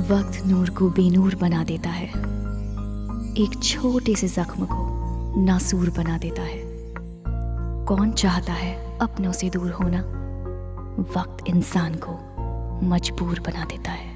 वक्त नूर को बेनूर बना देता है, एक छोटे से जख्म को नासूर बना देता है। कौन चाहता है अपनों से दूर होना? वक्त इंसान को मजबूर बना देता है।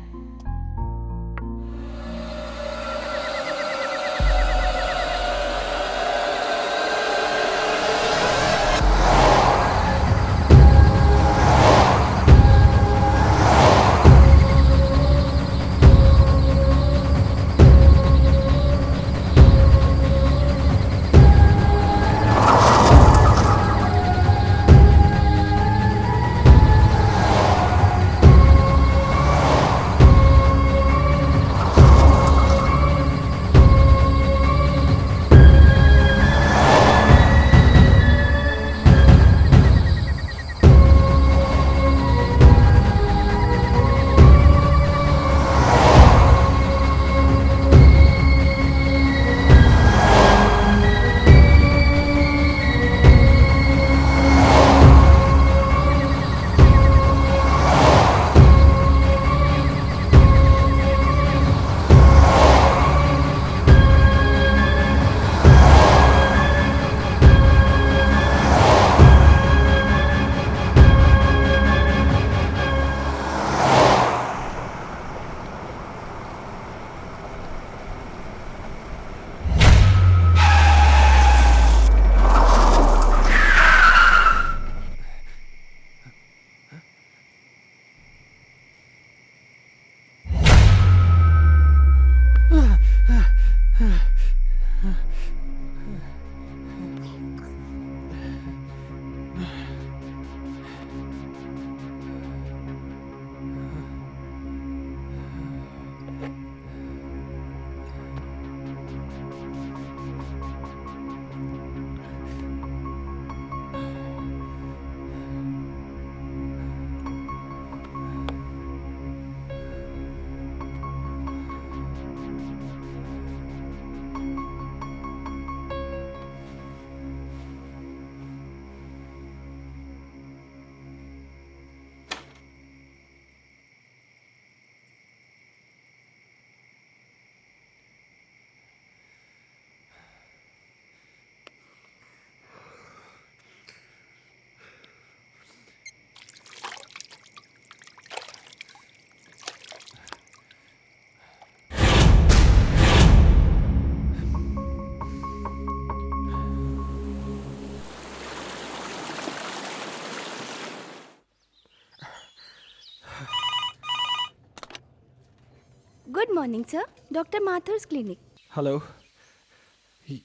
Good morning, sir. Dr. Mathur's clinic. Hello.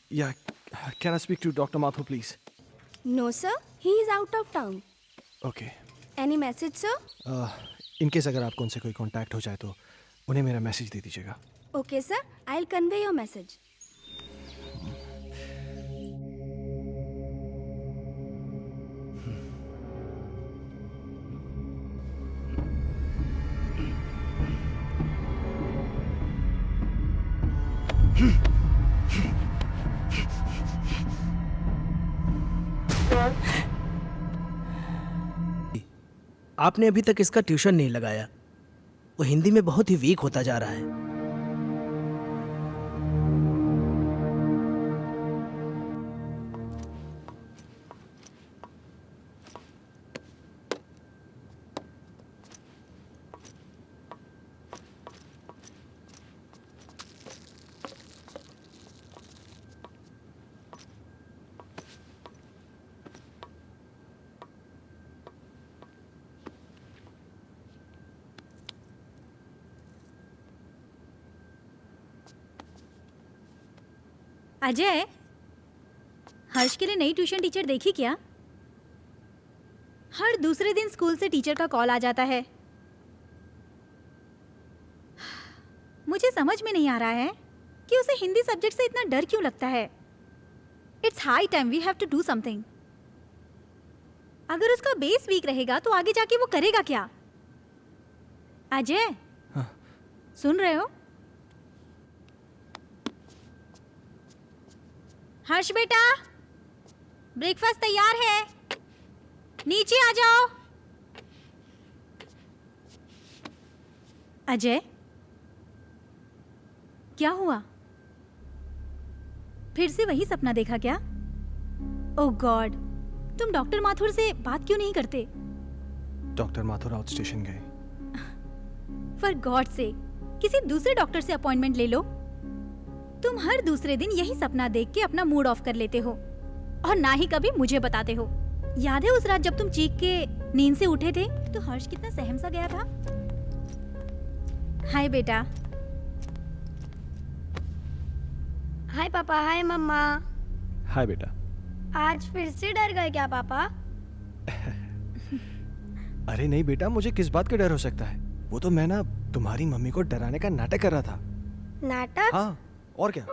Yeah, can I speak to Dr. Mathur, please? No, sir. He is out of town. Okay. Any message, sir? In case अगर आपको उनसे कोई कांटेक्ट हो जाए तो उन्हें मेरा मैसेज दे दीजिएगा. Okay, sir. I'll convey your message. आपने अभी तक इसका ट्यूशन नहीं लगाया। वो हिंदी में बहुत ही वीक होता जा रहा है। अजय, हर्ष के लिए नई ट्यूशन टीचर देखी क्या? हर दूसरे दिन स्कूल से टीचर का कॉल आ जाता है। मुझे समझ में नहीं आ रहा है कि उसे हिंदी सब्जेक्ट से इतना डर क्यों लगता है। It's high time we have to do something. अगर उसका बेस वीक रहेगा तो आगे जाके वो करेगा क्या? अजय, हाँ? सुन रहे हो? हर्ष बेटा, ब्रेकफास्ट तैयार है, नीचे आ जाओ। अजय, क्या हुआ? फिर से वही सपना देखा क्या? ओह गॉड, तुम डॉक्टर माथुर से बात क्यों नहीं करते? डॉक्टर माथुर आउट स्टेशन गए। फॉर गॉड से किसी दूसरे डॉक्टर से अपॉइंटमेंट ले लो। तुम हर दूसरे दिन यही सपना देख के अपना मूड ऑफ कर लेते हो और ना ही कभी मुझे बताते हो। याद है उस रात जब तुम चीख के नींद से उठे थे तो हर्ष कितना सहम सा गया था? हाय बेटा। हाय पापा, हाय मम्मा। हाय बेटा। आज फिर से डर गए क्या पापा? अरे नहीं बेटा, मुझे किस बात का डर हो सकता है? वो तो मैं ना तुम्हारी मम्मी को डराने का नाटक कर रहा था। नाटक? हाँ, और क्या?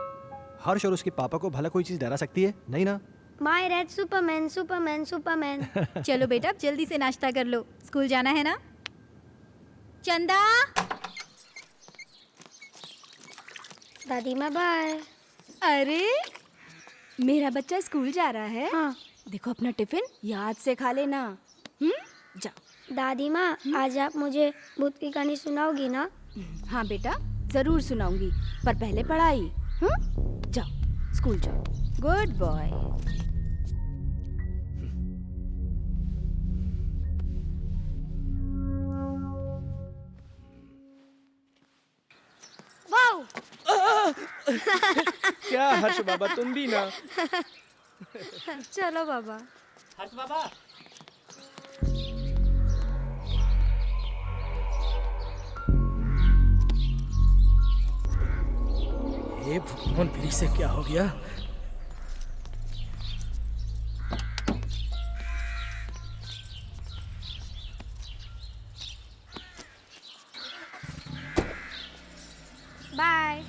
हर्ष और उसके पापा को भला कोई चीज डरा सकती है? नहीं ना? My red Superman Superman Superman. चलो बेटा, अब जल्दी से नाश्ता कर लो, स्कूल जाना है ना। चंदा। दादी माँ बाय। अरे मेरा बच्चा स्कूल जा रहा है। हाँ। देखो अपना टिफिन याद से खा लेना। जा। दादी माँ, आज आप मुझे भूत की कहानी सुनाओगी ना? हाँ बेटा, जरूर सुनाऊंगी, पर पहले पढ़ाई। जाओ स्कूल जाओ। Good boy. वाओ! क्या हर्ष बाबा, तुम भी ना? चलो बाबा। हर्ष बाबा। ये भगवान, फिर से क्या हो गया? बाय।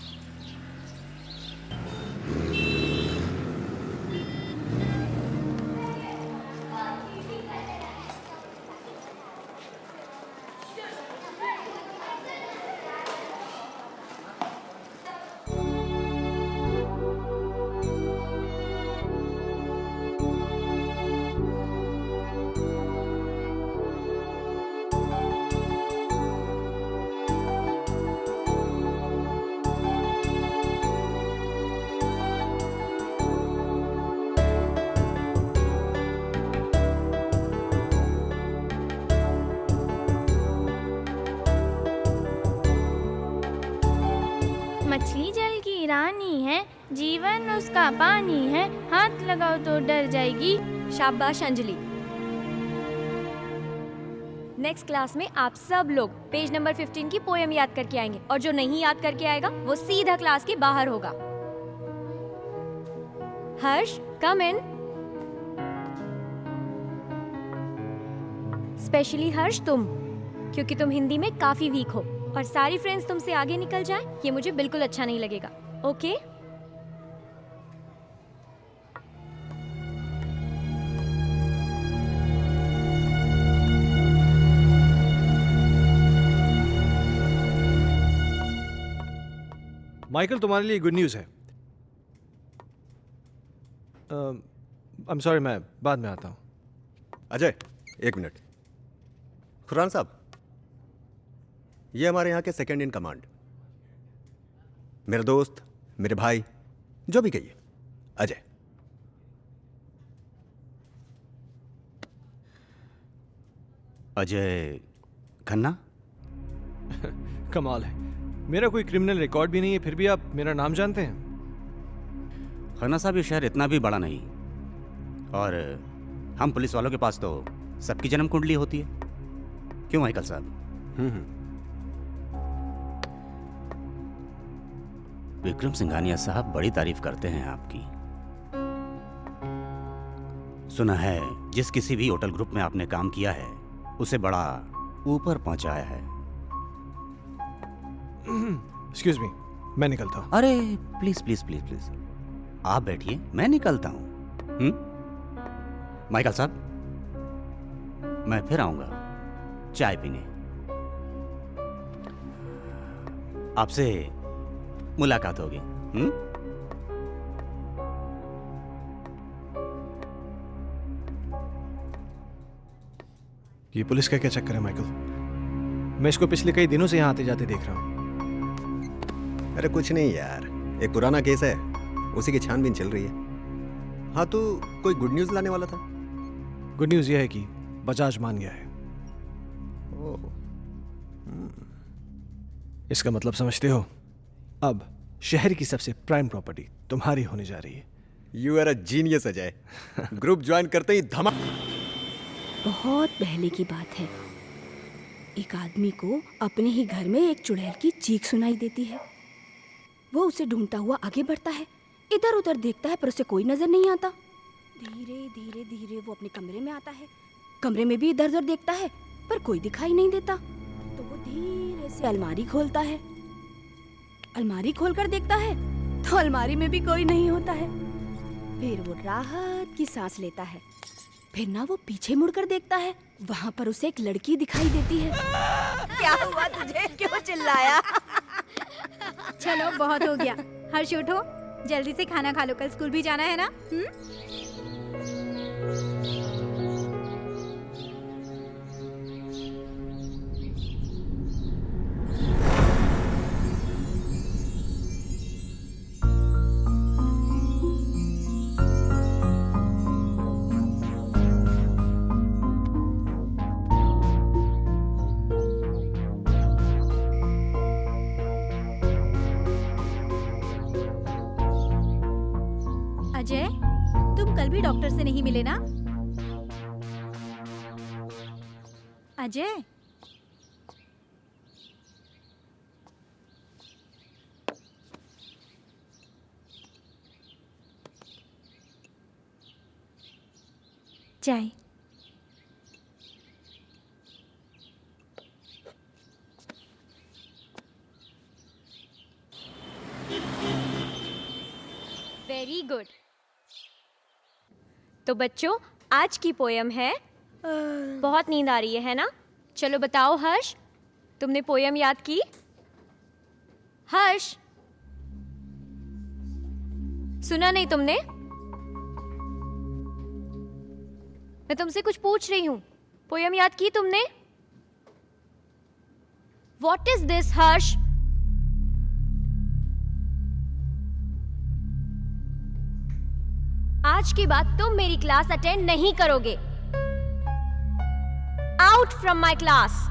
मछली जल की रानी है, जीवन उसका पानी है, हाथ लगाओ तो डर जाएगी। शाबाश अंजलि। नेक्स्ट क्लास में आप सब लोग पेज नंबर 15 की पोएम याद करके आएंगे और जो नहीं याद करके आएगा वो सीधा क्लास के बाहर होगा। हर्ष, कम इन। स्पेशली हर्ष तुम, क्योंकि तुम हिंदी में काफी वीक हो और सारी फ्रेंड्स तुमसे आगे निकल जाएं, ये मुझे बिल्कुल अच्छा नहीं लगेगा। ओके? माइकल, तुम्हारे लिए गुड न्यूज़ है। आई एम सॉरी, मैं बाद में आता हूँ। अजय, एक मिनट। खुरान साहब, ये हमारे यहाँ के सेकंड इन कमांड, मेरे दोस्त, मेरे भाई, जो भी कहिए, अजय। अजय खन्ना? कमाल है, मेरा कोई क्रिमिनल रिकॉर्ड भी नहीं है, फिर भी आप मेरा नाम जानते हैं। खन्ना साहब, ये शहर इतना भी बड़ा नहीं, और हम पुलिस वालों के पास तो सबकी जन्म कुंडली होती है। क्यों माइकल साहब? विक्रम सिंघानिया साहब बड़ी तारीफ करते हैं आपकी। सुना है जिस किसी भी होटल ग्रुप में आपने काम किया है उसे बड़ा ऊपर पहुंचाया है। एक्सक्यूज मी, मैं निकलता हूँ। अरे प्लीज प्लीज प्लीज प्लीज, आप बैठिए, मैं निकलता हूं। माइकल साहब, मैं फिर आऊंगा चाय पीने। आपसे मुलाकात होगी। ये पुलिस का क्या चक्कर है माइकल? मैं इसको पिछले कई दिनों से यहाँ आते जाते देख रहा हूँ। अरे कुछ नहीं यार, एक पुराना केस है, उसी की छानबीन चल रही है। हाँ तो कोई गुड न्यूज़ लाने वाला था? गुड न्यूज़ यह है कि बजाज मान गया है। ओह, इसका मतलब समझते हो? अब शहर की सबसे प्राइम प्रॉपर्टी तुम्हारी होने जा रही है। You are a genius Ajay. Group join करते ही धमा। बहुत पहले की बात है, एक आदमी को अपने ही घर में एक चुड़ैल की चीख सुनाई देती है। वो उसे ढूंढता हुआ आगे बढ़ता है, इधर उधर देखता है पर उसे कोई नजर नहीं आता। धीरे धीरे धीरे वो अपने कमरे में आता है, कमरे में भी इधर उधर देखता है पर कोई दिखाई नहीं देता। तो वो धीरे से अलमारी खोलता है, अलमारी खोलकर देखता है तो अलमारी में भी कोई नहीं होता है। फिर वो राहत की सांस लेता है। फिर ना वो पीछे मुड़कर देखता है, वहां पर उसे एक लड़की दिखाई देती है। क्या हुआ तुझे, क्यों चिल्लाया? चलो बहुत हो गया। हर्ष उठो, जल्दी से खाना खा लो, कल स्कूल भी जाना है ना। अजय, तुम कल भी डॉक्टर से नहीं मिले ना? अजय, चाय। Very good. तो बच्चों, आज की पोयम है बहुत नींद आ रही है ना? चलो बताओ हर्ष, तुमने पोयम याद की? हर्ष, सुना नहीं तुमने? मैं तुमसे कुछ पूछ रही हूं, पोयम याद की तुमने? What is this, हर्ष? आज के बाद तुम मेरी क्लास अटेंड नहीं करोगे। Out from my class.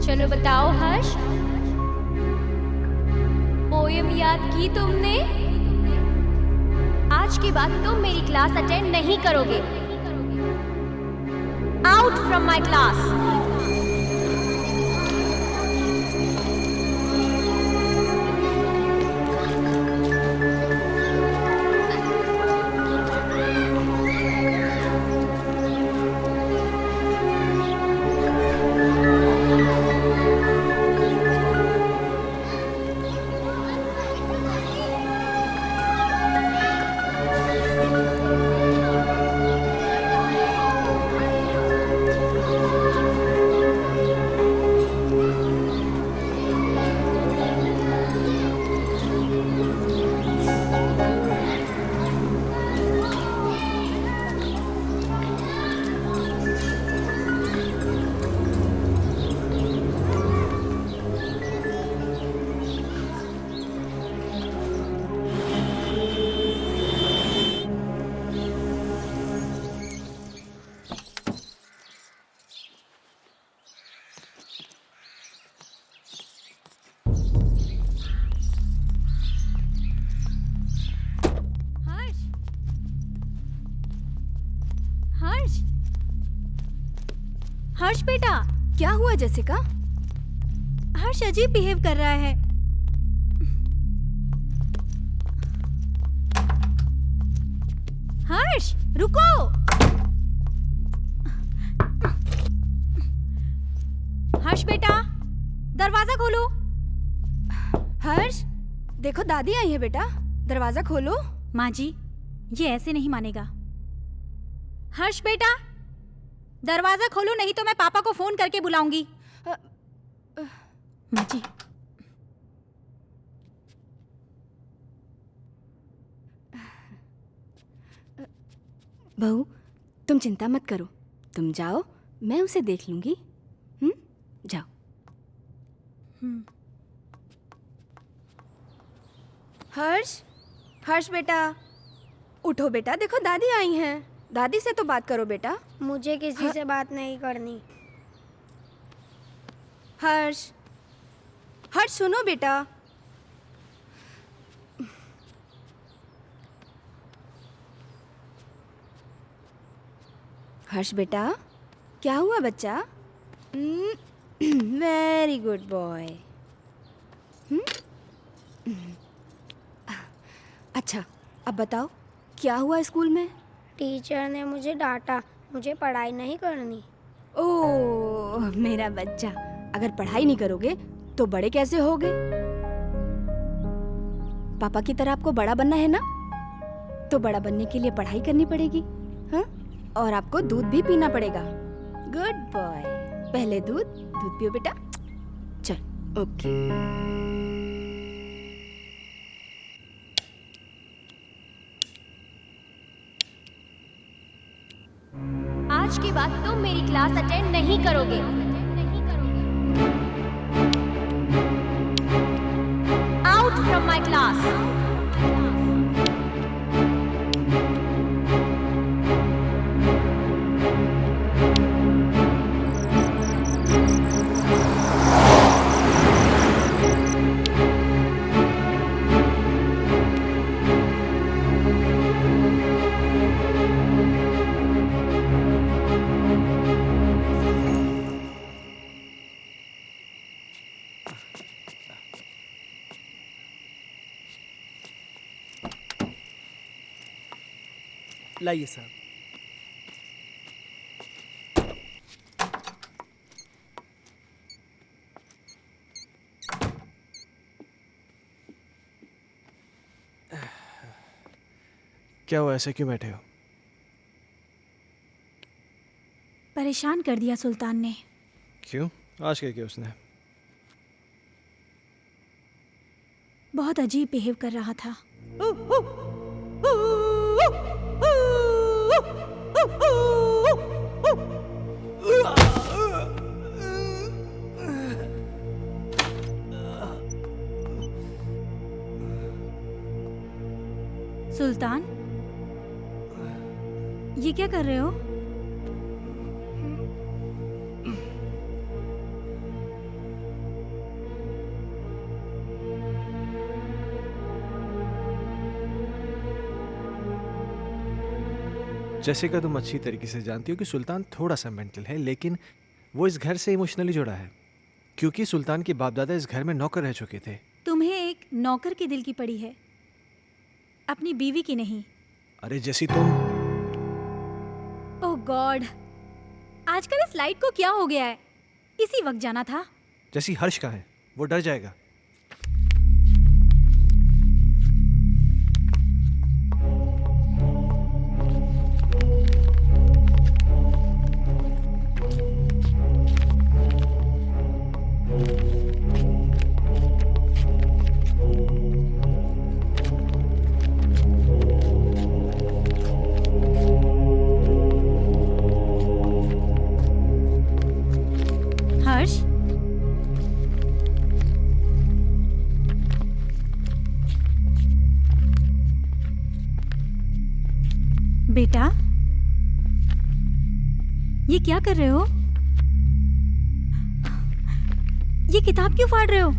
चलो बताओ हर्ष, पोयम याद की तुमने? आज के बाद तुम मेरी क्लास अटेंड नहीं करोगे। Out from my class. Harsh, Harsh बेटा, क्या हुआ जेसिका? हर्ष अजीब बिहेव कर रहा है। हर्ष रुको। हर्ष बेटा, दरवाजा खोलो। हर्ष, देखो दादी आई है बेटा, दरवाजा खोलो। माँ जी, ये ऐसे नहीं मानेगा। हर्ष बेटा, दरवाजा खोलो, नहीं तो मैं पापा को फोन करके बुलाऊंगी। माँ जी, बहू, तुम चिंता मत करो, तुम जाओ, मैं उसे देख लूंगी। जाओ। हर्ष, हर्ष बेटा, उठो बेटा, देखो दादी आई हैं। दादी से तो बात करो बेटा। मुझे किसी से बात नहीं करनी। हर्ष, हर्ष सुनो बेटा। हर्ष बेटा, क्या हुआ बच्चा? Very good boy. अच्छा, अब बताओ क्या हुआ स्कूल में? टीचर ने मुझे डांटा, मुझे पढ़ाई नहीं करनी। ओह मेरा बच्चा, अगर पढ़ाई नहीं करोगे तो बड़े कैसे होगे? पापा की तरह आपको बड़ा बनना है ना, तो बड़ा बनने के लिए पढ़ाई करनी पड़ेगी। हाँ, और आपको दूध भी पीना पड़ेगा। गुड बॉय, पहले दूध पियो बेटा। चल, ओके। आज के बाद तुम मेरी क्लास अटेंड नहीं करोगे। Out from my class. लाइए साहब। क्या हुआ, ऐसे क्यों बैठे हो? परेशान कर दिया सुल्तान ने। क्यों? आज क्या किया उसने? बहुत अजीब बिहेव कर रहा था। सुल्तान, ये क्या कर रहे हो? जेसिका, तुम अच्छी तरीके से जानती हो कि सुल्तान थोड़ा सा मेंटल है, लेकिन वो इस घर से इमोशनली जुड़ा है क्योंकि सुल्तान के बाप दादा इस घर में नौकर रह चुके थे। तुम्हें एक नौकर के दिल की पड़ी है, अपनी बीवी की नहीं। अरे जैसी तुम। ओह गॉड, आजकल इस लाइट को क्या हो गया है? इसी वक्त जाना था। जैसी हर्ष का है, वो डर जाएगा। हर्ष, बेटा, ये क्या कर रहे हो? ये किताब क्यों फाड़ रहे हो?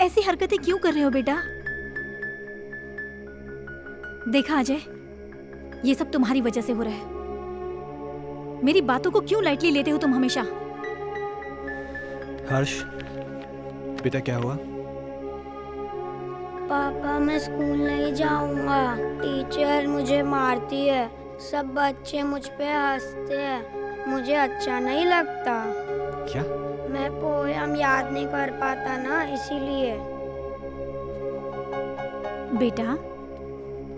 ऐसी हरकतें क्यों कर रहे हो बेटा? देखा अजय, ये सब तुम्हारी वजह से हो रहा है। मेरी बातों को क्यों लाइटली लेते हो तुम हमेशा? हर्ष, बेटा क्या हुआ? पापा मैं स्कूल नहीं जाऊंगा, टीचर मुझे मारती है, सब बच्चे मुझ पे हंसते हैं, मुझे अच्छा नहीं लगता। क्या? मैं पोयम याद नहीं कर पाता ना, इसीलिए। बेटा,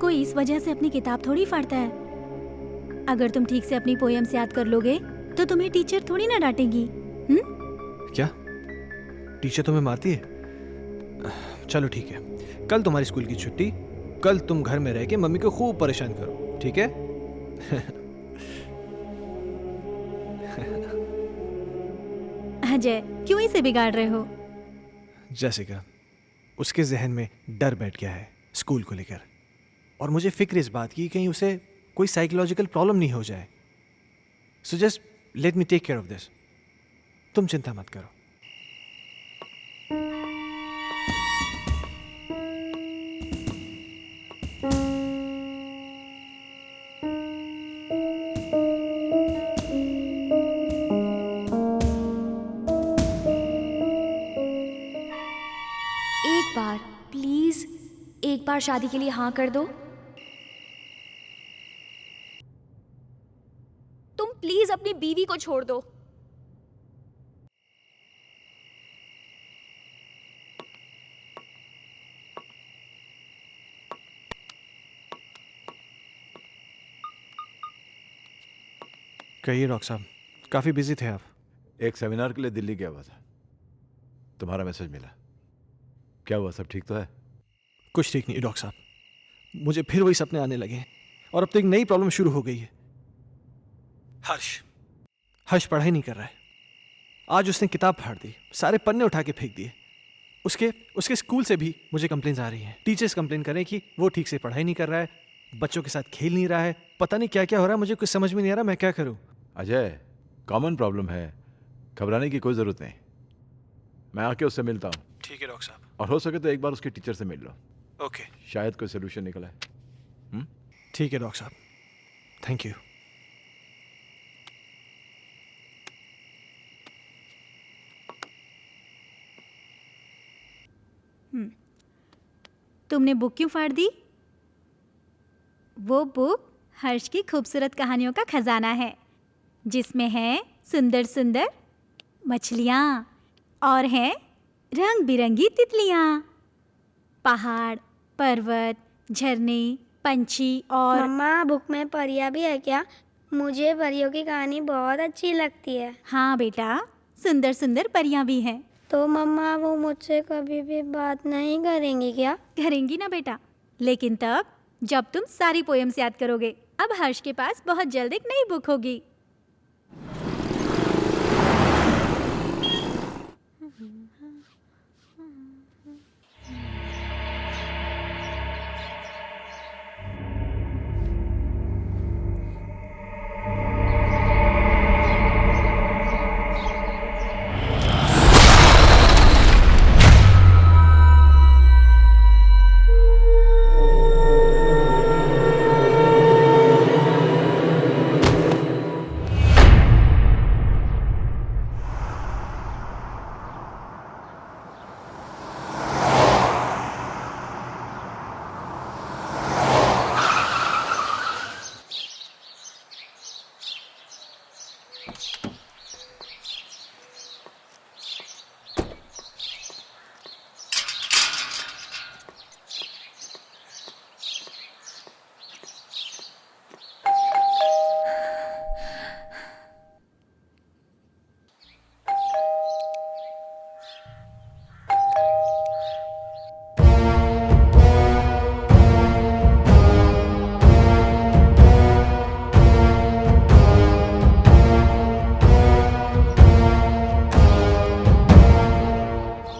कोई इस वजह से अपनी किताब थोड़ी फाड़ता है। अगर तुम ठीक से अपनी पोएम्स याद कर लोगे तो तुम्हें टीचर थोड़ी ना डांटेगी। क्या टीचर तुम्हें मारती है? चलो ठीक है, कल तुम्हारी स्कूल की छुट्टी, कल तुम घर में रह के मम्मी को खूब परेशान करो, ठीक है? अजय, क्यों इसे बिगाड़ रहे हो? जैसिका, उसके जहन में डर बैठ गया है स्कूल को लेकर, और मुझे फिक्र इस बात की कहीं उसे कोई साइकोलॉजिकल प्रॉब्लम नहीं हो जाए। So just let me take care of this. तुम चिंता मत करो। एक बार प्लीज, एक बार शादी के लिए हाँ कर दो। तुम प्लीज अपनी बीवी को छोड़ दो। कहिए डॉक्टर साहब, काफ़ी बिजी थे आप। एक सेमिनार के लिए दिल्ली गया हुआ था, तुम्हारा मैसेज मिला। क्या हुआ, सब ठीक तो है? कुछ ठीक नहीं डॉक्टर साहब, मुझे फिर वही सपने आने लगे हैं और अब तो एक नई प्रॉब्लम शुरू हो गई है। हर्ष पढ़ाई नहीं कर रहा है। आज उसने किताब फाड़ दी, सारे पन्ने उठा के फेंक दिए। उसके स्कूल से भी मुझे कंप्लेंट्स आ रही हैं। टीचर्स कंप्लेन कर रहे हैं कि वो ठीक से पढ़ाई नहीं कर रहा है, बच्चों के साथ खेल नहीं रहा है, पता नहीं क्या क्या हो रहा है। मुझे कुछ समझ में नहीं आ रहा, मैं क्या करूं? अजय, कॉमन प्रॉब्लम है, घबराने की कोई ज़रूरत नहीं। मैं आके उससे मिलता हूँ। ठीक है डॉक्टर साहब। और हो सके तो एक बार उसके टीचर से मिल लो। ओके, शायद कोई सोल्यूशन निकला है। ठीक है डॉक्टर साहब, थैंक यू। तुमने बुक क्यों फाड़ दी? वो बुक हर्ष की खूबसूरत कहानियों का खजाना है, जिसमें है सुंदर सुंदर मछलियाँ और हैं रंग बिरंगी तितलियाँ, पहाड़, पर्वत, झरने, पंछी और मम्मा, बुक में परियां भी है क्या? मुझे परियों की कहानी बहुत अच्छी लगती है। हाँ बेटा, सुंदर सुंदर परियां भी हैं। तो मम्मा, वो मुझसे कभी भी बात नहीं करेंगी क्या? करेंगी ना बेटा, लेकिन तब जब तुम सारी पोएम्स याद करोगे। अब हर्ष के पास बहुत जल्द एक नई बुक होगी।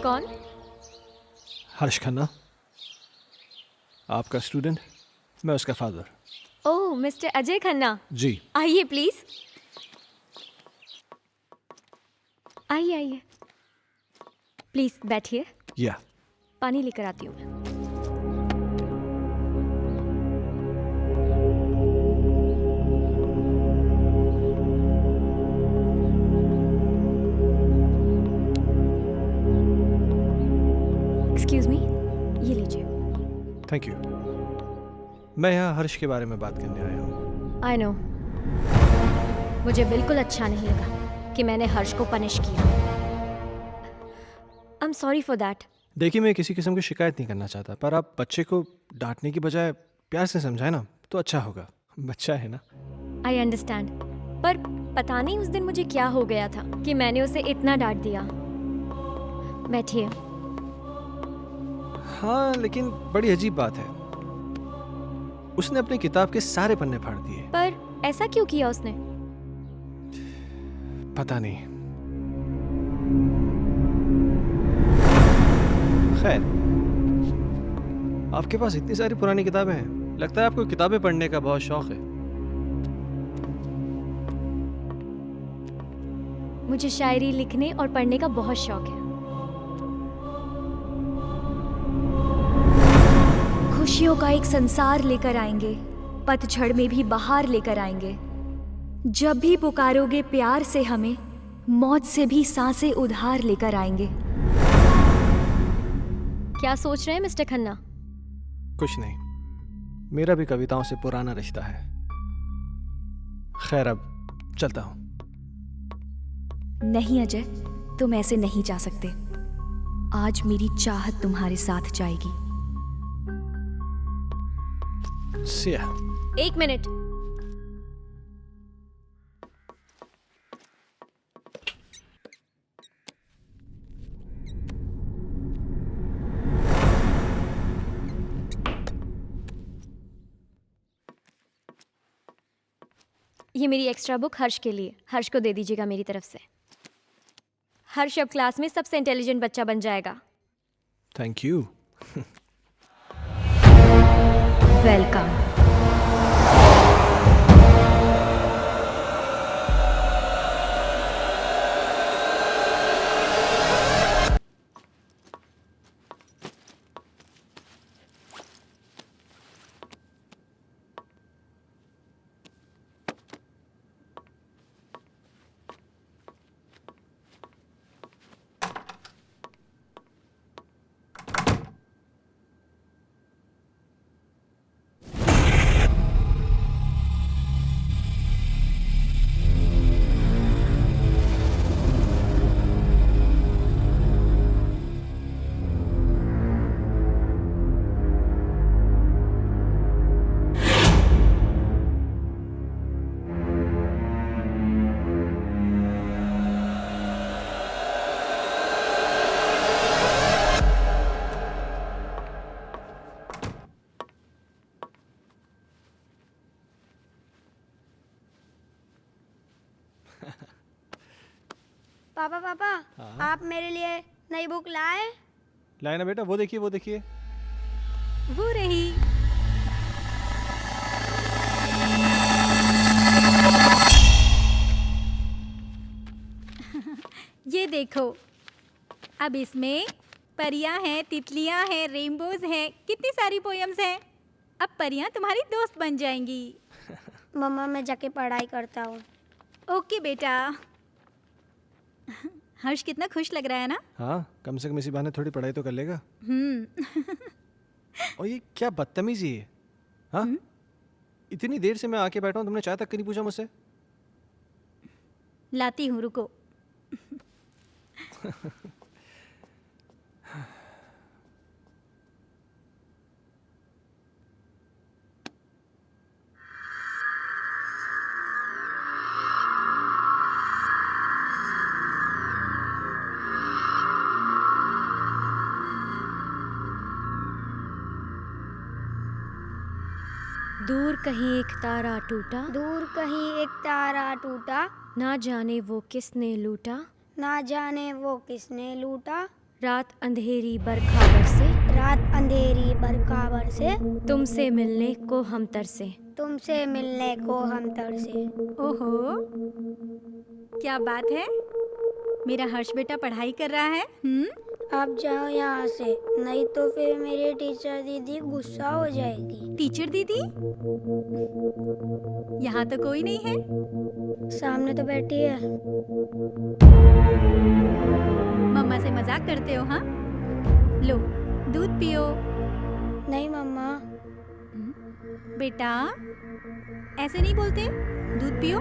कौन? हर्ष खन्ना, आपका स्टूडेंट, मैं उसका फादर। ओह, मिस्टर अजय खन्ना, जी। आइए प्लीज। आइए आइए, प्लीज बैठिए। या पानी लेकर आती हूँ मैं। Thank you. मैं यहाँ हर्ष के बारे में बात करने आया हूँ। आई नो, मुझे बिल्कुल अच्छा नहीं लगा कि मैंने हर्ष को पनिश किया। I am sorry for that. देखिए, मैं किसी किस्म की शिकायत नहीं करना चाहता, पर आप बच्चे को डांटने की बजाय प्यार से समझाए ना तो अच्छा होगा। बच्चा है ना। आई अंडरस्टैंड, पर पता नहीं उस दिन मुझे क्या हो गया था कि मैंने उसे इतना डांट दिया। बैठिए। हाँ, लेकिन बड़ी अजीब बात है, उसने अपनी किताब के सारे पन्ने फाड़ दिए। पर ऐसा क्यों किया उसने? पता नहीं। खैर, आपके पास इतनी सारी पुरानी किताबें हैं, लगता है आपको किताबें पढ़ने का बहुत शौक है। मुझे शायरी लिखने और पढ़ने का बहुत शौक है। खुशियों का एक संसार लेकर आएंगे, पतझड़ में भी बहार लेकर आएंगे। जब भी पुकारोगे प्यार से हमें, मौत से भी सांसें उधार लेकर आएंगे। क्या सोच रहे हैं मिस्टर खन्ना? कुछ नहीं, मेरा भी कविताओं से पुराना रिश्ता है। खैर, अब चलता हूं। नहीं अजय, तुम ऐसे नहीं जा सकते। आज मेरी चाहत तुम्हारे साथ जाएगी। See ya. एक मिनट। ये मेरी एक्स्ट्रा बुक हर्ष के लिए। हर्ष को दे दीजिएगा मेरी तरफ से। हर्ष अब क्लास में सबसे इंटेलिजेंट बच्चा बन जाएगा। Thank you. वेलकम। पापा पापा, आप मेरे लिए नई बुक लाए? लाए ना बेटा, वो देखिए वो देखिए। वो रही। ये देखो, अब इसमें परियां हैं, तितलियां हैं, रेनबोज हैं, कितनी सारी पोएम्स हैं। अब परियां तुम्हारी दोस्त बन जाएंगी। मम्मा, मैं जाके पढ़ाई करता हूँ। ओके बेटा। हर्ष कितना खुश लग रहा है ना? हाँ, कम से कम इसी बहाने थोड़ी पढ़ाई तो कर लेगा। और ये क्या बदतमीजी है? हाँ, इतनी देर से मैं आके बैठा हूँ, तुमने चाय तक नहीं पूछा मुझसे। लाती हूँ, रुको। दूर कहीं एक तारा टूटा, दूर कहीं एक तारा टूटा, ना जाने वो किसने लूटा, ना जाने वो किसने लूटा। रात अंधेरी बरखा बरसे, रात अंधेरी बरखा बरसे, तुमसे मिलने को हम तरसे, तुमसे मिलने को हम तरसे। ओहो, क्या बात है। मेरा हर्ष बेटा पढ़ाई कर रहा है। आप जाओ यहाँ से, नहीं तो फिर मेरी टीचर दीदी गुस्सा हो जाएगी। टीचर दीदी? यहाँ तो कोई नहीं है। सामने तो बैठी है। मम्मा से मजाक करते हो? हाँ, लो दूध पियो। नहीं मम्मा, बेटा ऐसे नहीं बोलते, दूध पियो।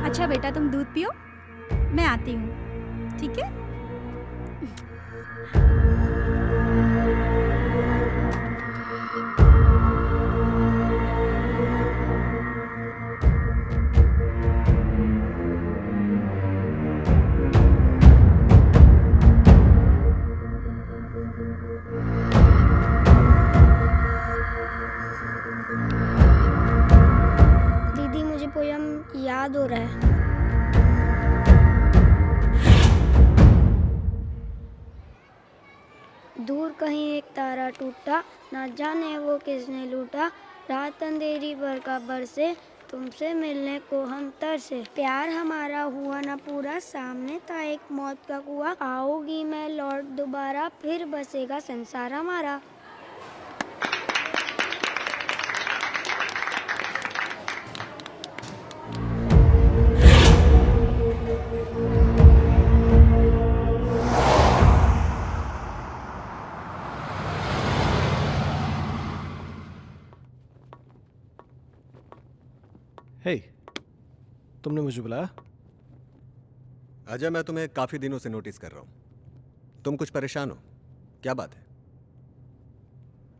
अच्छा बेटा तुम दूध पियो, मैं आती हूँ, ठीक है? दीदी मुझे पोयम याद हो रहा है। दूर कहीं एक तारा टूटा, ना जाने वो किसने लूटा। रात अंधेरी बरखा बरसे, तुमसे मिलने को हम तरसे। प्यार हमारा हुआ ना पूरा, सामने था एक मौत का कुआं। आओगी मैं लौट दोबारा, फिर बसेगा संसार हमारा। हे, तुमने मुझे बुलाया? अजय, मैं तुम्हें काफी दिनों से नोटिस कर रहा हूं। तुम कुछ परेशान हो, क्या बात है?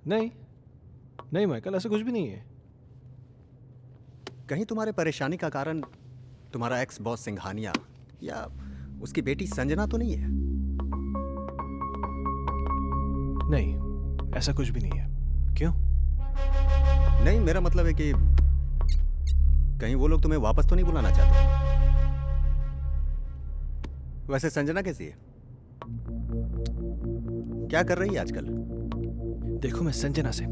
नहीं नहीं माइकल, ऐसा कुछ भी नहीं है। कहीं तुम्हारे परेशानी का कारण तुम्हारा एक्स बॉस सिंघानिया या उसकी बेटी संजना तो नहीं है? नहीं, ऐसा कुछ भी नहीं है। क्यों? नहीं, मेरा मतलब है कि कहीं वो लोग तुम्हें वापस तो नहीं बुलाना चाहते? वैसे संजना कैसी है? क्या कर रही है आजकल? देखो, मैं संजना से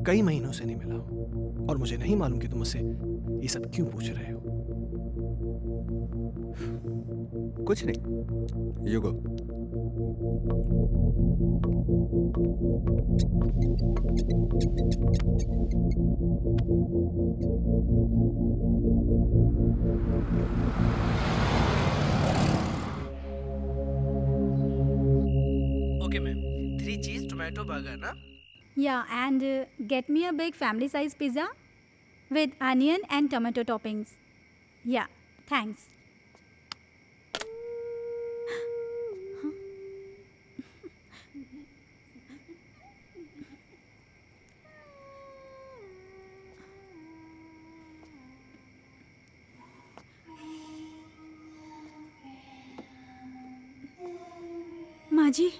कई महीनों से नहीं मिला हूं और मुझे नहीं मालूम कि तुम मुझसे ये सब क्यों पूछ रहे हो। कुछ नहीं, यू गो। ओके मैम, 3 चीज टोमेटो बर्गर ना? Yeah, and get me a big family size pizza with onion and tomato toppings. Yeah, thanks. माँ जी,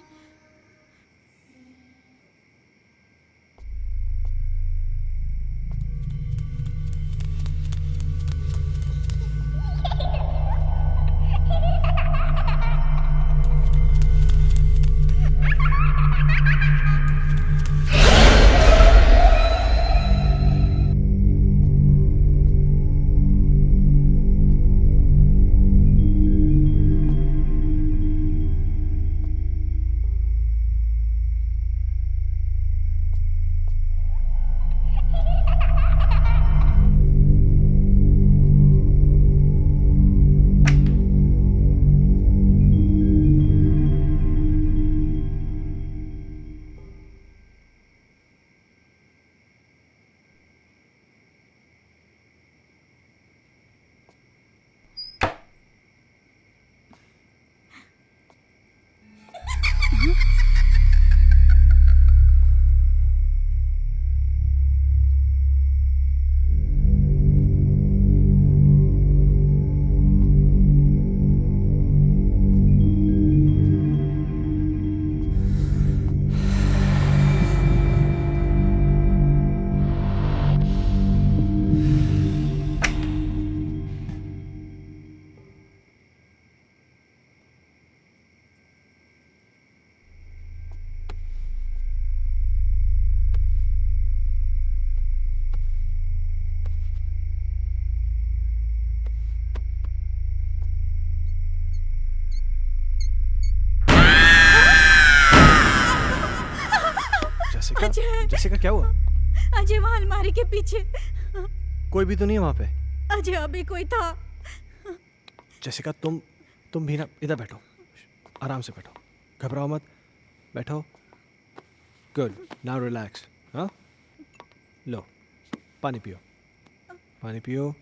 जैसिका, क्या हुआ? अजय वहाँ अलमारी के पीछे। कोई भी तो नहीं है वहां पे। अजय अभी कोई था। जैसिका तुम भी ना इधर बैठो, आराम से बैठो, घबराओ मत, बैठो। Good, now relax. हाँ, लो पानी पियो, पानी पियो।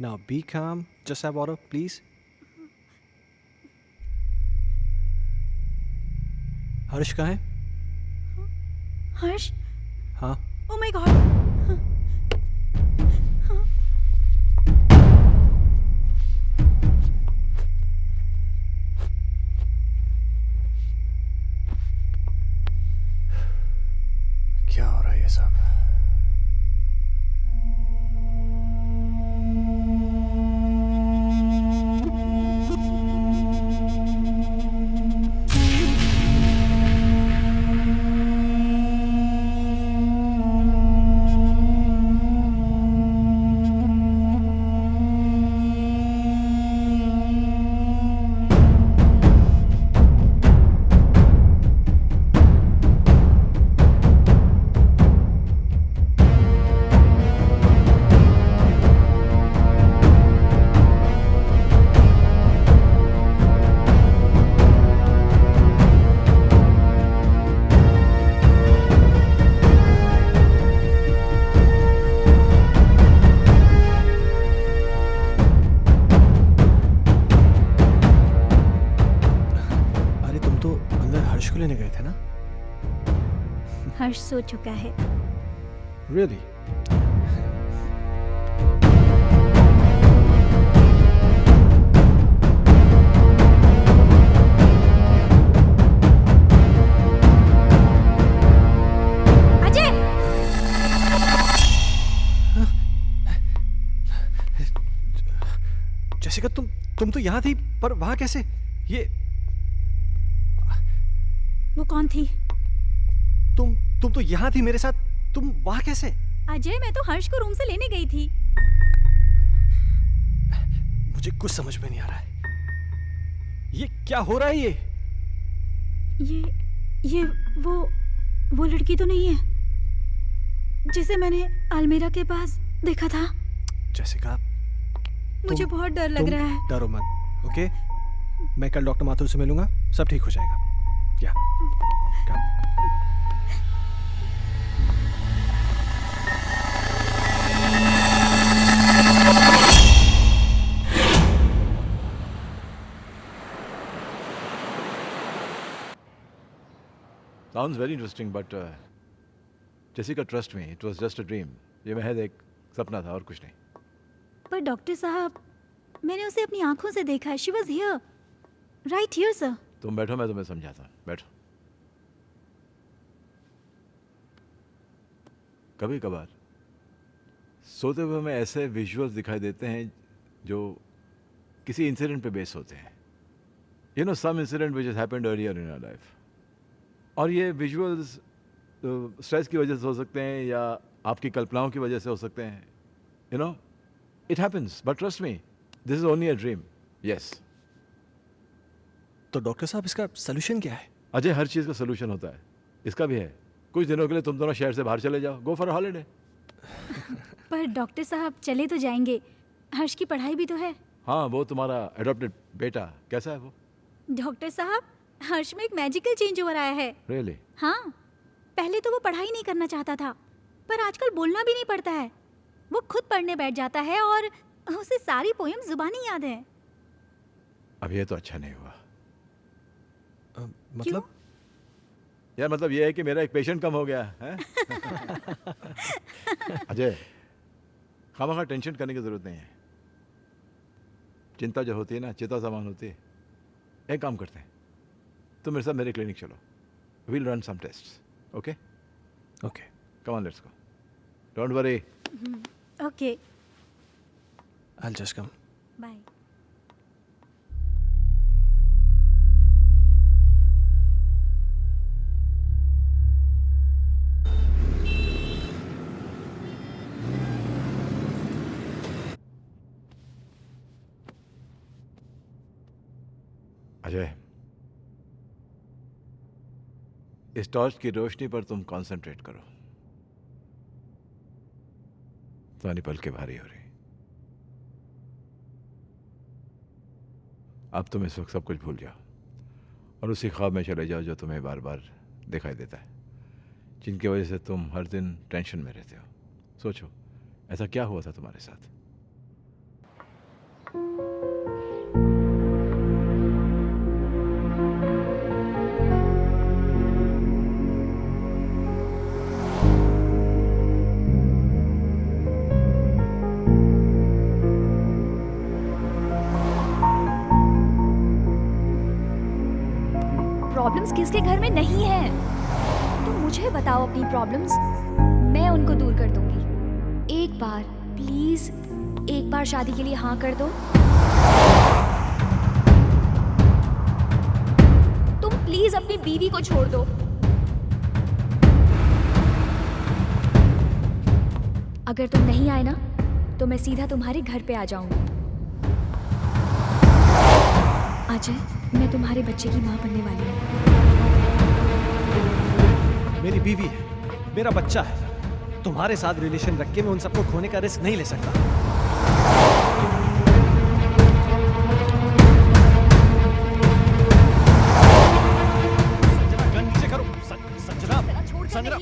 नाउ बी काम, जस्ट हैव वाटर प्लीज। हर्ष कहाँ है? हर्ष, हाँ, ओ माय गॉड। क्या हो रहा है ये सब? लेने गए थे ना? हर्ष सो चुका है। Really? अजय! जैसिका तुम तो यहाँ थी, पर वहाँ कैसे? ये वो कौन थी? तुम तो यहाँ थी मेरे साथ, तुम वहाँ कैसे? अजय, मैं तो हर्ष को रूम से लेने गई थी। मुझे कुछ समझ में नहीं आ रहा है। ये क्या हो रहा है ये वो लड़की तो नहीं है जिसे मैंने अलमीरा के पास देखा था? जैसिका, मुझे बहुत डर लग रहा है। डरो मत, ओके? मैं कल डॉक्टर माथुर से मिलूंगा, सब ठीक हो जाएगा। या Sounds very interesting, but Jessica, trust me, it was just a dream. ये महज एक सपना था और कुछ नहीं। पर डॉक्टर साहब, मैंने उसे अपनी आंखों से देखा है। She was here, right here, sir. तुम बैठो, मैं तुम्हें समझाता हूँ। बैठो। कभी कभार सोते हुए हमें ऐसे विजुअल्स दिखाई देते हैं जो किसी इंसिडेंट पे बेस होते हैं। You know, some incident which has happened earlier in our life. और ये विजुअल्स स्ट्रेस की वजह से हो सकते हैं या आपकी कल्पनाओं की वजह से हो सकते हैं। You know, it happens, but trust me, this is only a dream. Yes. तो डॉक्टर साहब, इसका सोल्यूशन क्या है? अजय, हर चीज़ का सोल्यूशन होता है, इसका भी है। कुछ दिनों के लिए तुम दोनों शहर से बाहर चले जाओ, गो फॉर अ हॉलीडे। पर डॉक्टर साहब, चले तो जाएंगे, हर्ष की पढ़ाई भी तो है। हाँ, वो तुम्हारा एडॉप्टेड बेटा कैसा है वो? डॉक्टर साहब, हर्ष में एक मैजिकल चेंज ओवर आया है। Really? हाँ, पहले तो वो पढ़ाई नहीं करना चाहता था, पर आजकल बोलना भी नहीं पड़ता है। वो खुद पढ़ने बैठ जाता है और उसे सारी पोएम जुबानी याद है। अब ये तो अच्छा नहीं हुआ। मतलब? यार, मतलब ये है कि मेरा एक पेशेंट कम हो गया है। अजय, खामखा टेंशन करने की जरूरत नहीं है। चिंता जो होती है ना, चिता समान होती है। एक काम करते हैं, तुम मेरे साथ मेरे क्लिनिक चलो। We'll run some tests. Okay? Okay. Come on, let's go. Don't worry. Okay. I'll just come. Bye. Ajay, इस टॉर्च की रोशनी पर तुम कंसंट्रेट करो। तुम्हारी पलकें भारी हो रही। अब तुम इस वक्त सब कुछ भूल जाओ और उसी ख्वाब में चले जाओ जो तुम्हें बार बार दिखाई देता है, जिनकी वजह से तुम हर दिन टेंशन में रहते हो। सोचो, ऐसा क्या हुआ था तुम्हारे साथ? प्रॉब्लम्स किसके घर में नहीं है? तुम मुझे बताओ अपनी प्रॉब्लम्स, मैं उनको दूर कर दूंगी। एक बार प्लीज, एक बार शादी के लिए हाँ कर दो। तुम प्लीज अपनी बीवी को छोड़ दो। अगर तुम नहीं आए ना तो मैं सीधा तुम्हारे घर पे आ जाऊंगी। अजय, मैं तुम्हारे बच्चे की माँ बनने वाली हूँ। मेरी बीवी है, मेरा बच्चा है। तुम्हारे साथ रिलेशन रख के मैं उन सबको खोने का रिस्क नहीं ले सकता। संजना, गन नीचे करो। Sanjana, Sanjana.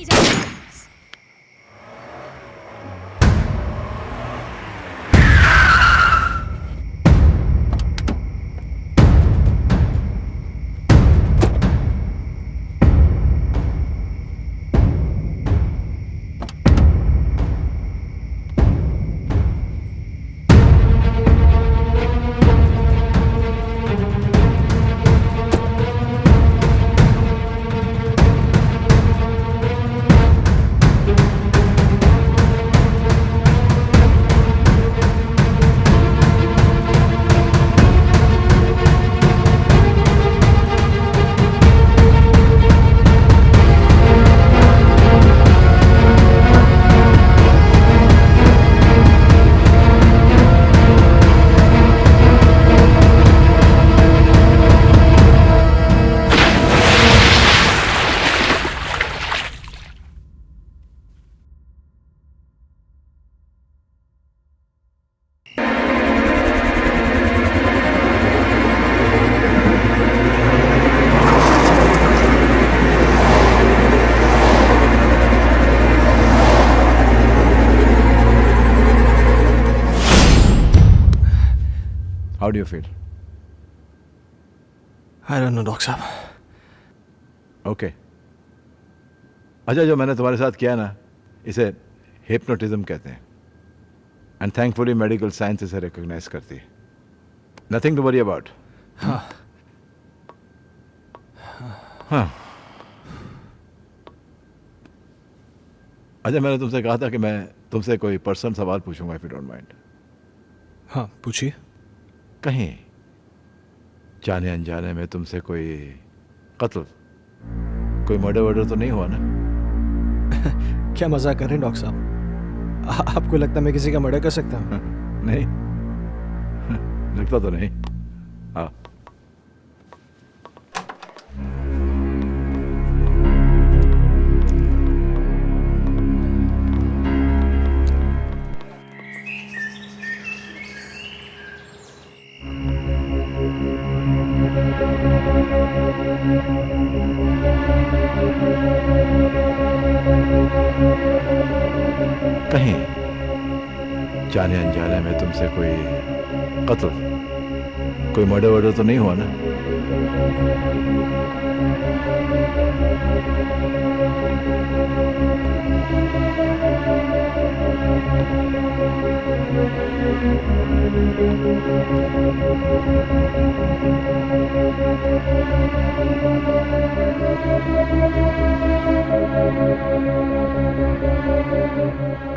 How do you feel? I don't know, doctor साहब। ओके अच्छा, जो मैंने तुम्हारे साथ किया ना, इसे हिप्नोटिज्म कहते हैं। एंड थैंकफुली मेडिकल साइंस इसे रिकॉग्नाइज करती है। Nothing to worry about. हाँ अच्छा, मैंने तुमसे कहा था कि मैं तुमसे कोई पर्सनल सवाल पूछूंगा, इफ यू डोंट माइंड। हाँ, पूछिए। कहीं जाने अनजाने में तुमसे कोई कत्ल, कोई मर्डर वर्डर तो नहीं हुआ ना? क्या मजाक कर रहे हैं डॉक्टर साहब? आपको लगता है मैं किसी का मर्डर कर सकता हूँ? नहीं, लगता तो नहीं। हाँ, कहीं जाने अनजाने में तुमसे कोई कत्ल, कोई मर्डर वर्डर तो नहीं हुआ ना?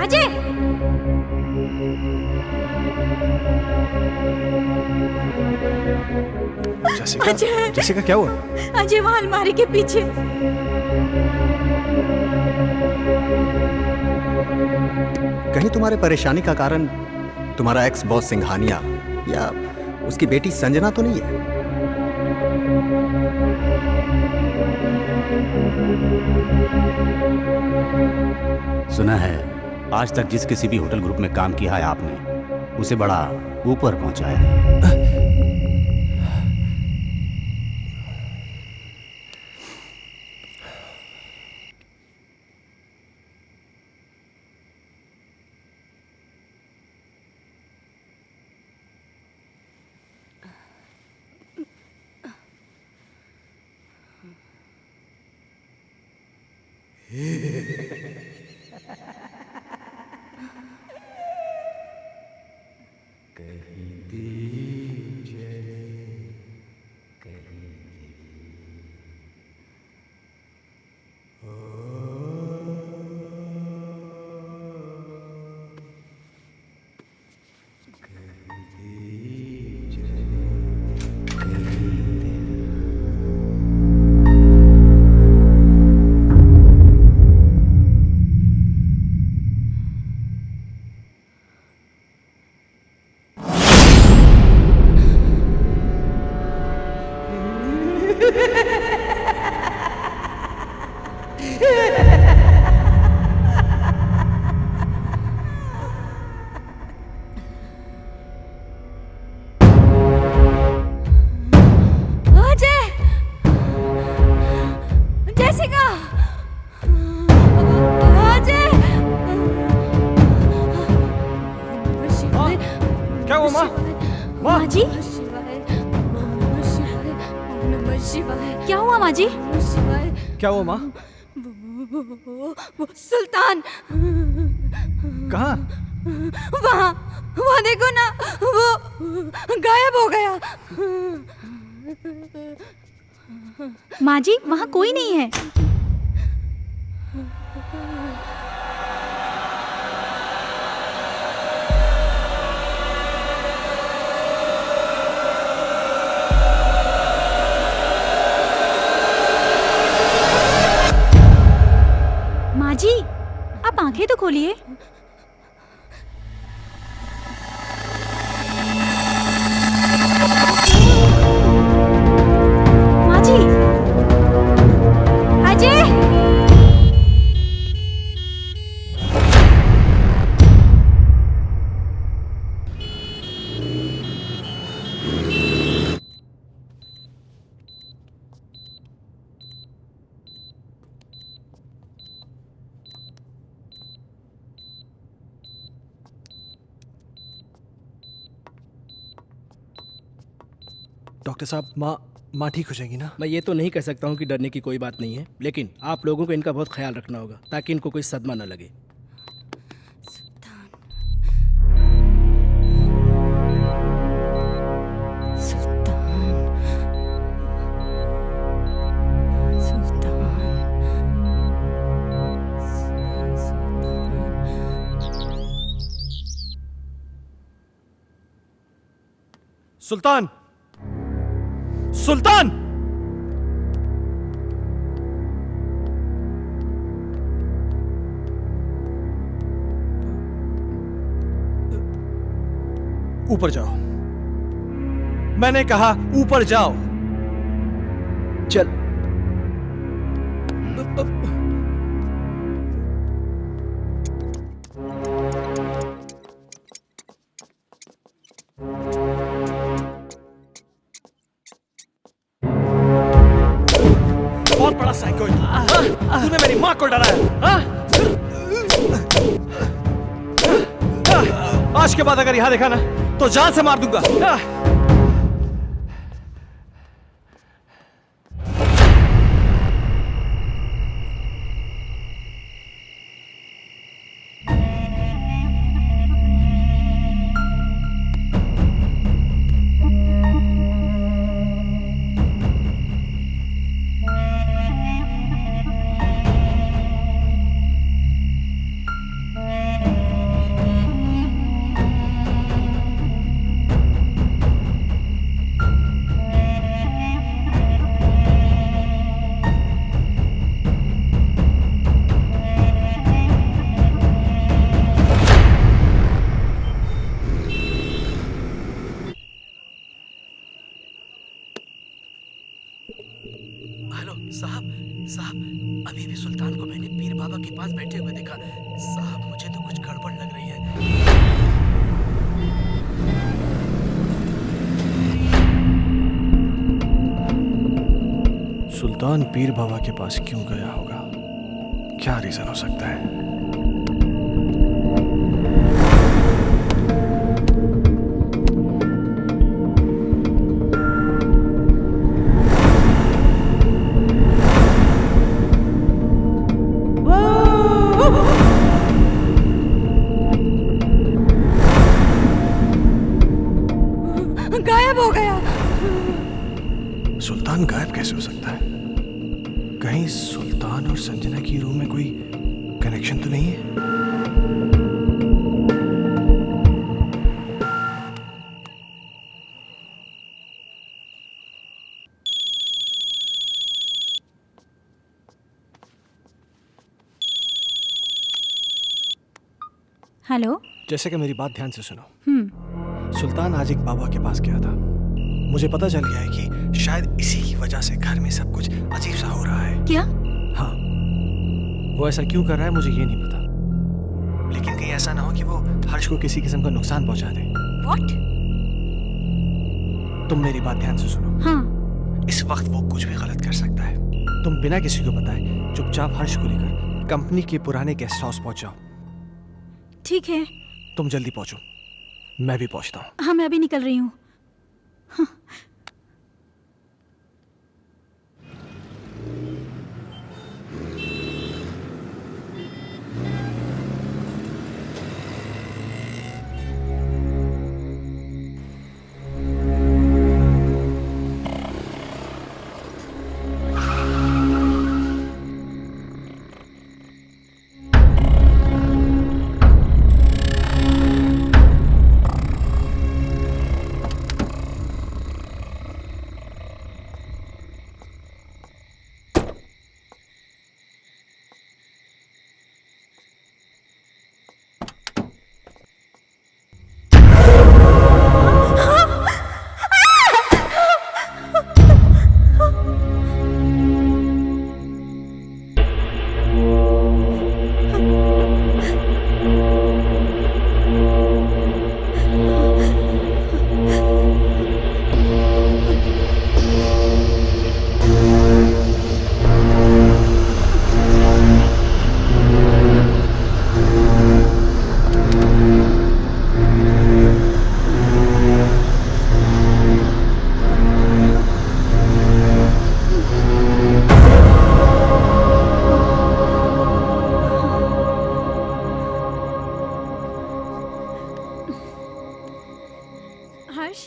अजय! जैसिका, अजय! जैसिका क्या हुआ? अजय वहाँ अलमारी के पीछे। कहीं तुम्हारे परेशानी का कारण तुम्हारा एक्स बॉस सिंघानिया या उसकी बेटी संजना तो नहीं है? सुना है आज तक जिस किसी भी होटल ग्रुप में काम किया है आपने, उसे बड़ा ऊपर पहुंचाया है। माँ जी, क्या हुआ माँ जी? क्या हुआ माँ? वो सुल्तान कहाँ? वहाँ देखो ना, वो गायब हो गया। माँ जी, वहाँ कोई नहीं है। माँ जी, आप आंखें तो खोलिए। माँ जी, अजय! डॉक्टर साहब, माँ ठीक हो जाएगी ना? मैं ये तो नहीं कह सकता हूँ कि डरने की कोई बात नहीं है, लेकिन आप लोगों को इनका बहुत ख्याल रखना होगा ताकि इनको कोई सदमा न लगे। सुल्तान! सुल्तान! ऊपर जाओ। मैंने कहा ऊपर जाओ। चल। बहुत बड़ा साइको है तू। तूने मेरी माँ को डराया। आज के बाद अगर यहाँ देखा ना तो जान से मार दूंगा। साहब, अभी भी सुल्तान को मैंने पीर बाबा के पास बैठे हुए देखा। साहब, मुझे तो कुछ गड़बड़ लग रही है। सुल्तान पीर बाबा के पास क्यों गया होगा? क्या रीजन हो सकता है? गायब हो गया। सुल्तान गायब कैसे हो सकता है? कहीं सुल्तान और संजना की रूम में कोई कनेक्शन तो नहीं है? हेलो। जैसे कि मेरी बात ध्यान से सुनो। सुल्तान आज एक बाबा के पास गया था। मुझे पता चल गया है कि शायद इसी की वजह से घर में सब कुछ अजीब सा हो रहा है। क्या? हाँ, वो ऐसा क्यों कर रहा है मुझे ये नहीं पता, लेकिन कहीं ऐसा ना हो कि वो हर्ष को किसी किस्म का नुकसान पहुंचा दे। What? तुम मेरी बात ध्यान से सुनो। हाँ। इस वक्त वो कुछ भी गलत कर सकता है। तुम बिना किसी को बताए चुपचाप हर्ष को लेकर कंपनी के पुराने गेस्ट हाउस पहुंच जाओ। ठीक है। तुम जल्दी पहुंचो, मैं भी पहुंचता हूँ। हाँ, मैं अभी निकल रही हूँ। हाँ। हर्ष।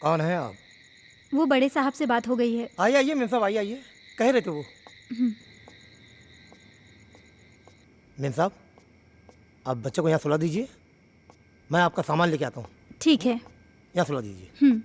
कौन है आप? वो बड़े साहब से बात हो गई है। आइए आइए मेम साहब, आइए आइए। कह रहे थे वो। मेम साहब, आप बच्चे को यहाँ सुला दीजिए, मैं आपका सामान लेके आता हूँ। ठीक है। यहाँ सुला दीजिए।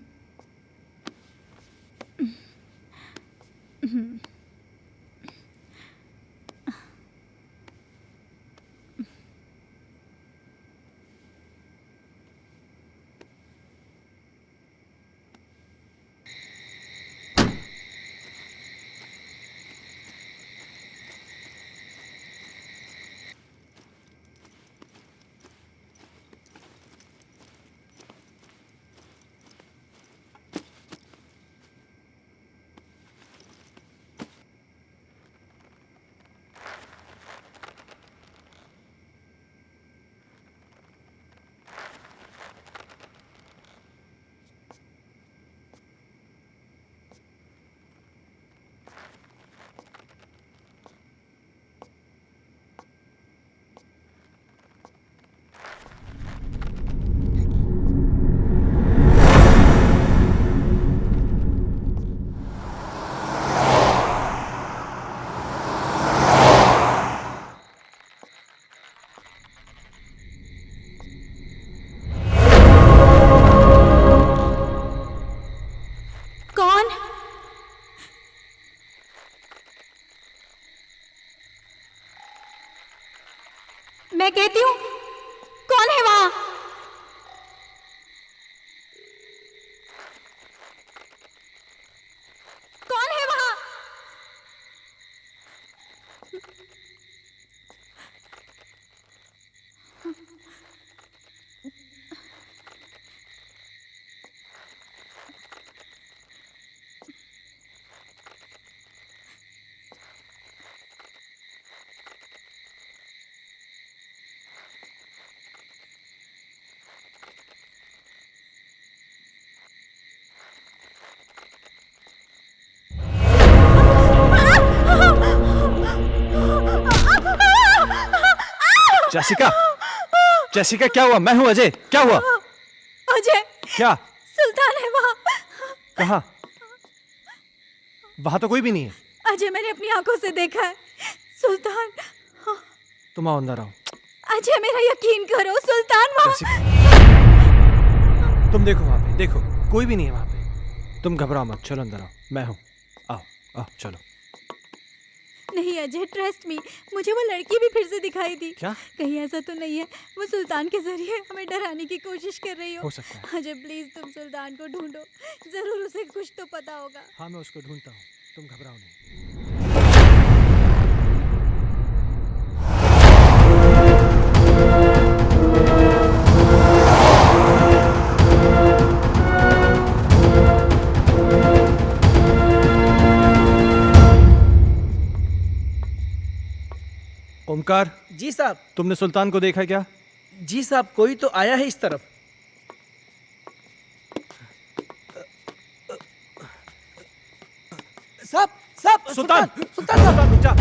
मैं कहती हूँ, कौन है वहां? कौन है वहां? जेसिका, जेसिका क्या हुआ? मैं हूं अजय, क्या हुआ? अजय, क्या? सुल्तान है वहाँ। कहाँ? वहां तो कोई भी नहीं है। अजय, मैंने अपनी आंखों से देखा है। सुल्तान। तुम आओ, अंदर आओ। अजय, मेरा यकीन करो, सुल्तान वहाँ। तुम देखो वहां पे, देखो कोई भी नहीं है वहां पे। तुम घबराओ मत, चलो अंदर आओ, मैं हूं। आओ आओ, चलो। नहीं अजय, ट्रस्ट मी, मुझे वो लड़की भी फिर से दिखाई दी। क्या? कहीं ऐसा तो नहीं है वो सुल्तान के जरिए हमें डराने की कोशिश कर रही हो सकता है। अजय प्लीज तुम सुल्तान को ढूंढो, जरूर उसे कुछ तो पता होगा। हाँ, मैं उसको ढूंढता हूँ, तुम घबराओ नहीं। ओमकार। जी साहब। तुमने सुल्तान को देखा क्या? जी साहब, कोई तो आया है इस तरफ। साहब, साहब, सुल्तान, सुल्तान साहब, रुक जा।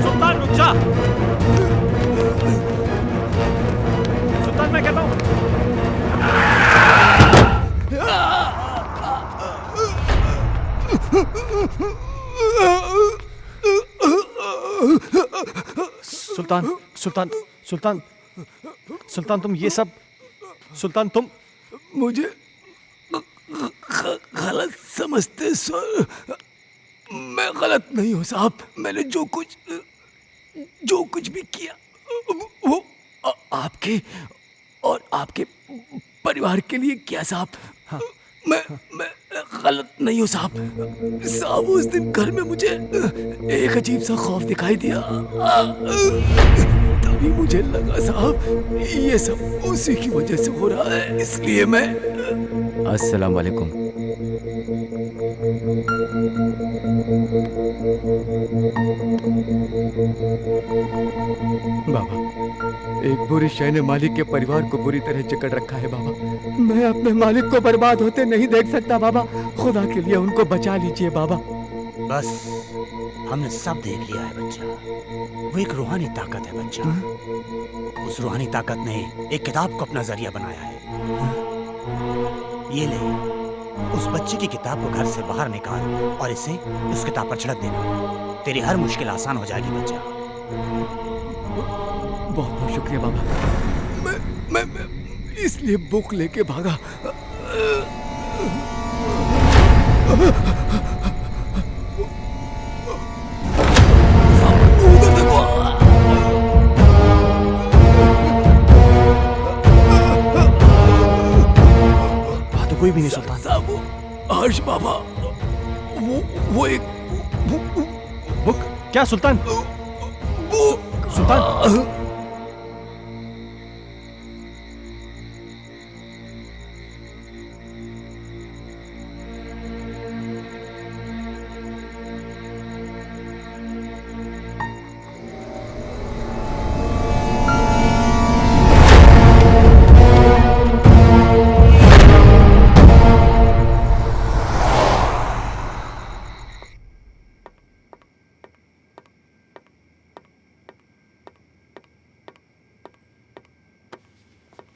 सुल्तान रुक जा। सुल्तान, मैं कहता हूँ। सुल्तान, सुल्तान, सुल्तान, सुल्तान, तुम ये सब, सुल्तान तुम मुझे गलत समझते सर। मैं गलत नहीं हूँ साहब। मैंने जो कुछ भी किया वो आपके और आपके परिवार के लिए किया साहब। हाँ। मैं गलत नहीं हूँ साहब। साहब, उस दिन घर में मुझे एक अजीब सा खौफ दिखाई दिया। तभी मुझे लगा साहब ये सब उसी की वजह से हो रहा है, इसलिए मैं। अस्सलाम वालेकुम। बाबा, एक बुरी शय ने मालिक के परिवार को बुरी तरह जकड़ रखा है बाबा। मैं अपने मालिक को बर्बाद होते नहीं देख सकता बाबा। खुदा के लिए उनको बचा लीजिए बाबा। बस, हमने सब देख लिया है बच्चा। वो एक रूहानी ताकत है बच्चा। उस रूहानी ताकत ने एक किताब को अपना जरिया बनाया है। ये ले, उस बच्चे की किताब को घर से बाहर निकाल और इसे उस किताब पर छिड़क देना। तेरी हर मुश्किल आसान हो जाएगी बच्चा। बहुत बहुत शुक्रिया बाबा। मैं इसलिए बुक लेके भागा। वहां तो कोई भी नहीं सुल्तान। साहब, हर्ष बाबा, वो एक बुक। क्या सुल्तान? सुल्तान,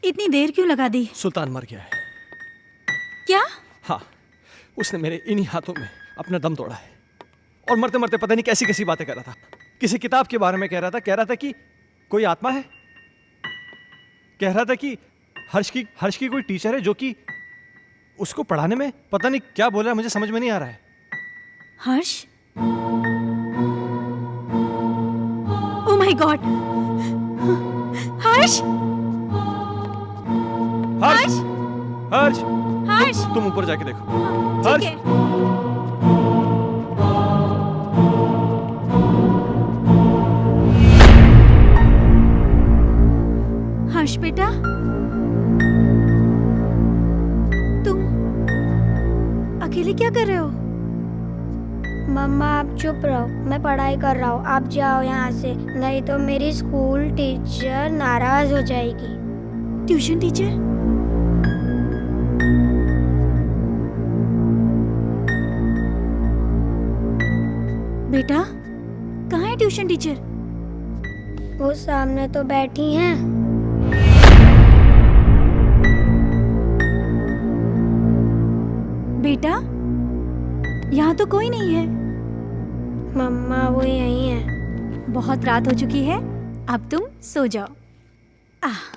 इतनी देर क्यों लगा दी? सुल्तान मर गया है। क्या? हाँ, उसने मेरे इन्हीं हाथों में अपना दम तोड़ा है। और मरते मरते पता नहीं कैसी कैसी बातें कर रहा था। किसी किताब के बारे में कह रहा था कि कोई आत्मा है। कह रहा था कि हर्ष की कोई टीचर है जो कि उसको पढ़ाने में पता नहीं क्या बोल रहा है, मुझे समझ में नहीं आ रहा है। Harsh? Oh my God! Harsh! Harsh! Harsh! Harsh! तुम ऊपर जाके देखो। ठीक है। हर्ष बेटा, तुम अकेले क्या कर रहे हो? मम्मा आप चुप रहो, मैं पढ़ाई कर रहा हूँ। आप जाओ यहाँ से, नहीं तो मेरी स्कूल टीचर नाराज हो जाएगी। Tuition teacher? बेटा कहाँ है ट्यूशन टीचर? वो सामने तो बैठी हैं। बेटा यहाँ तो कोई नहीं है। मम्मा वो यहीं है। बहुत रात हो चुकी है, अब तुम सो जाओ। आह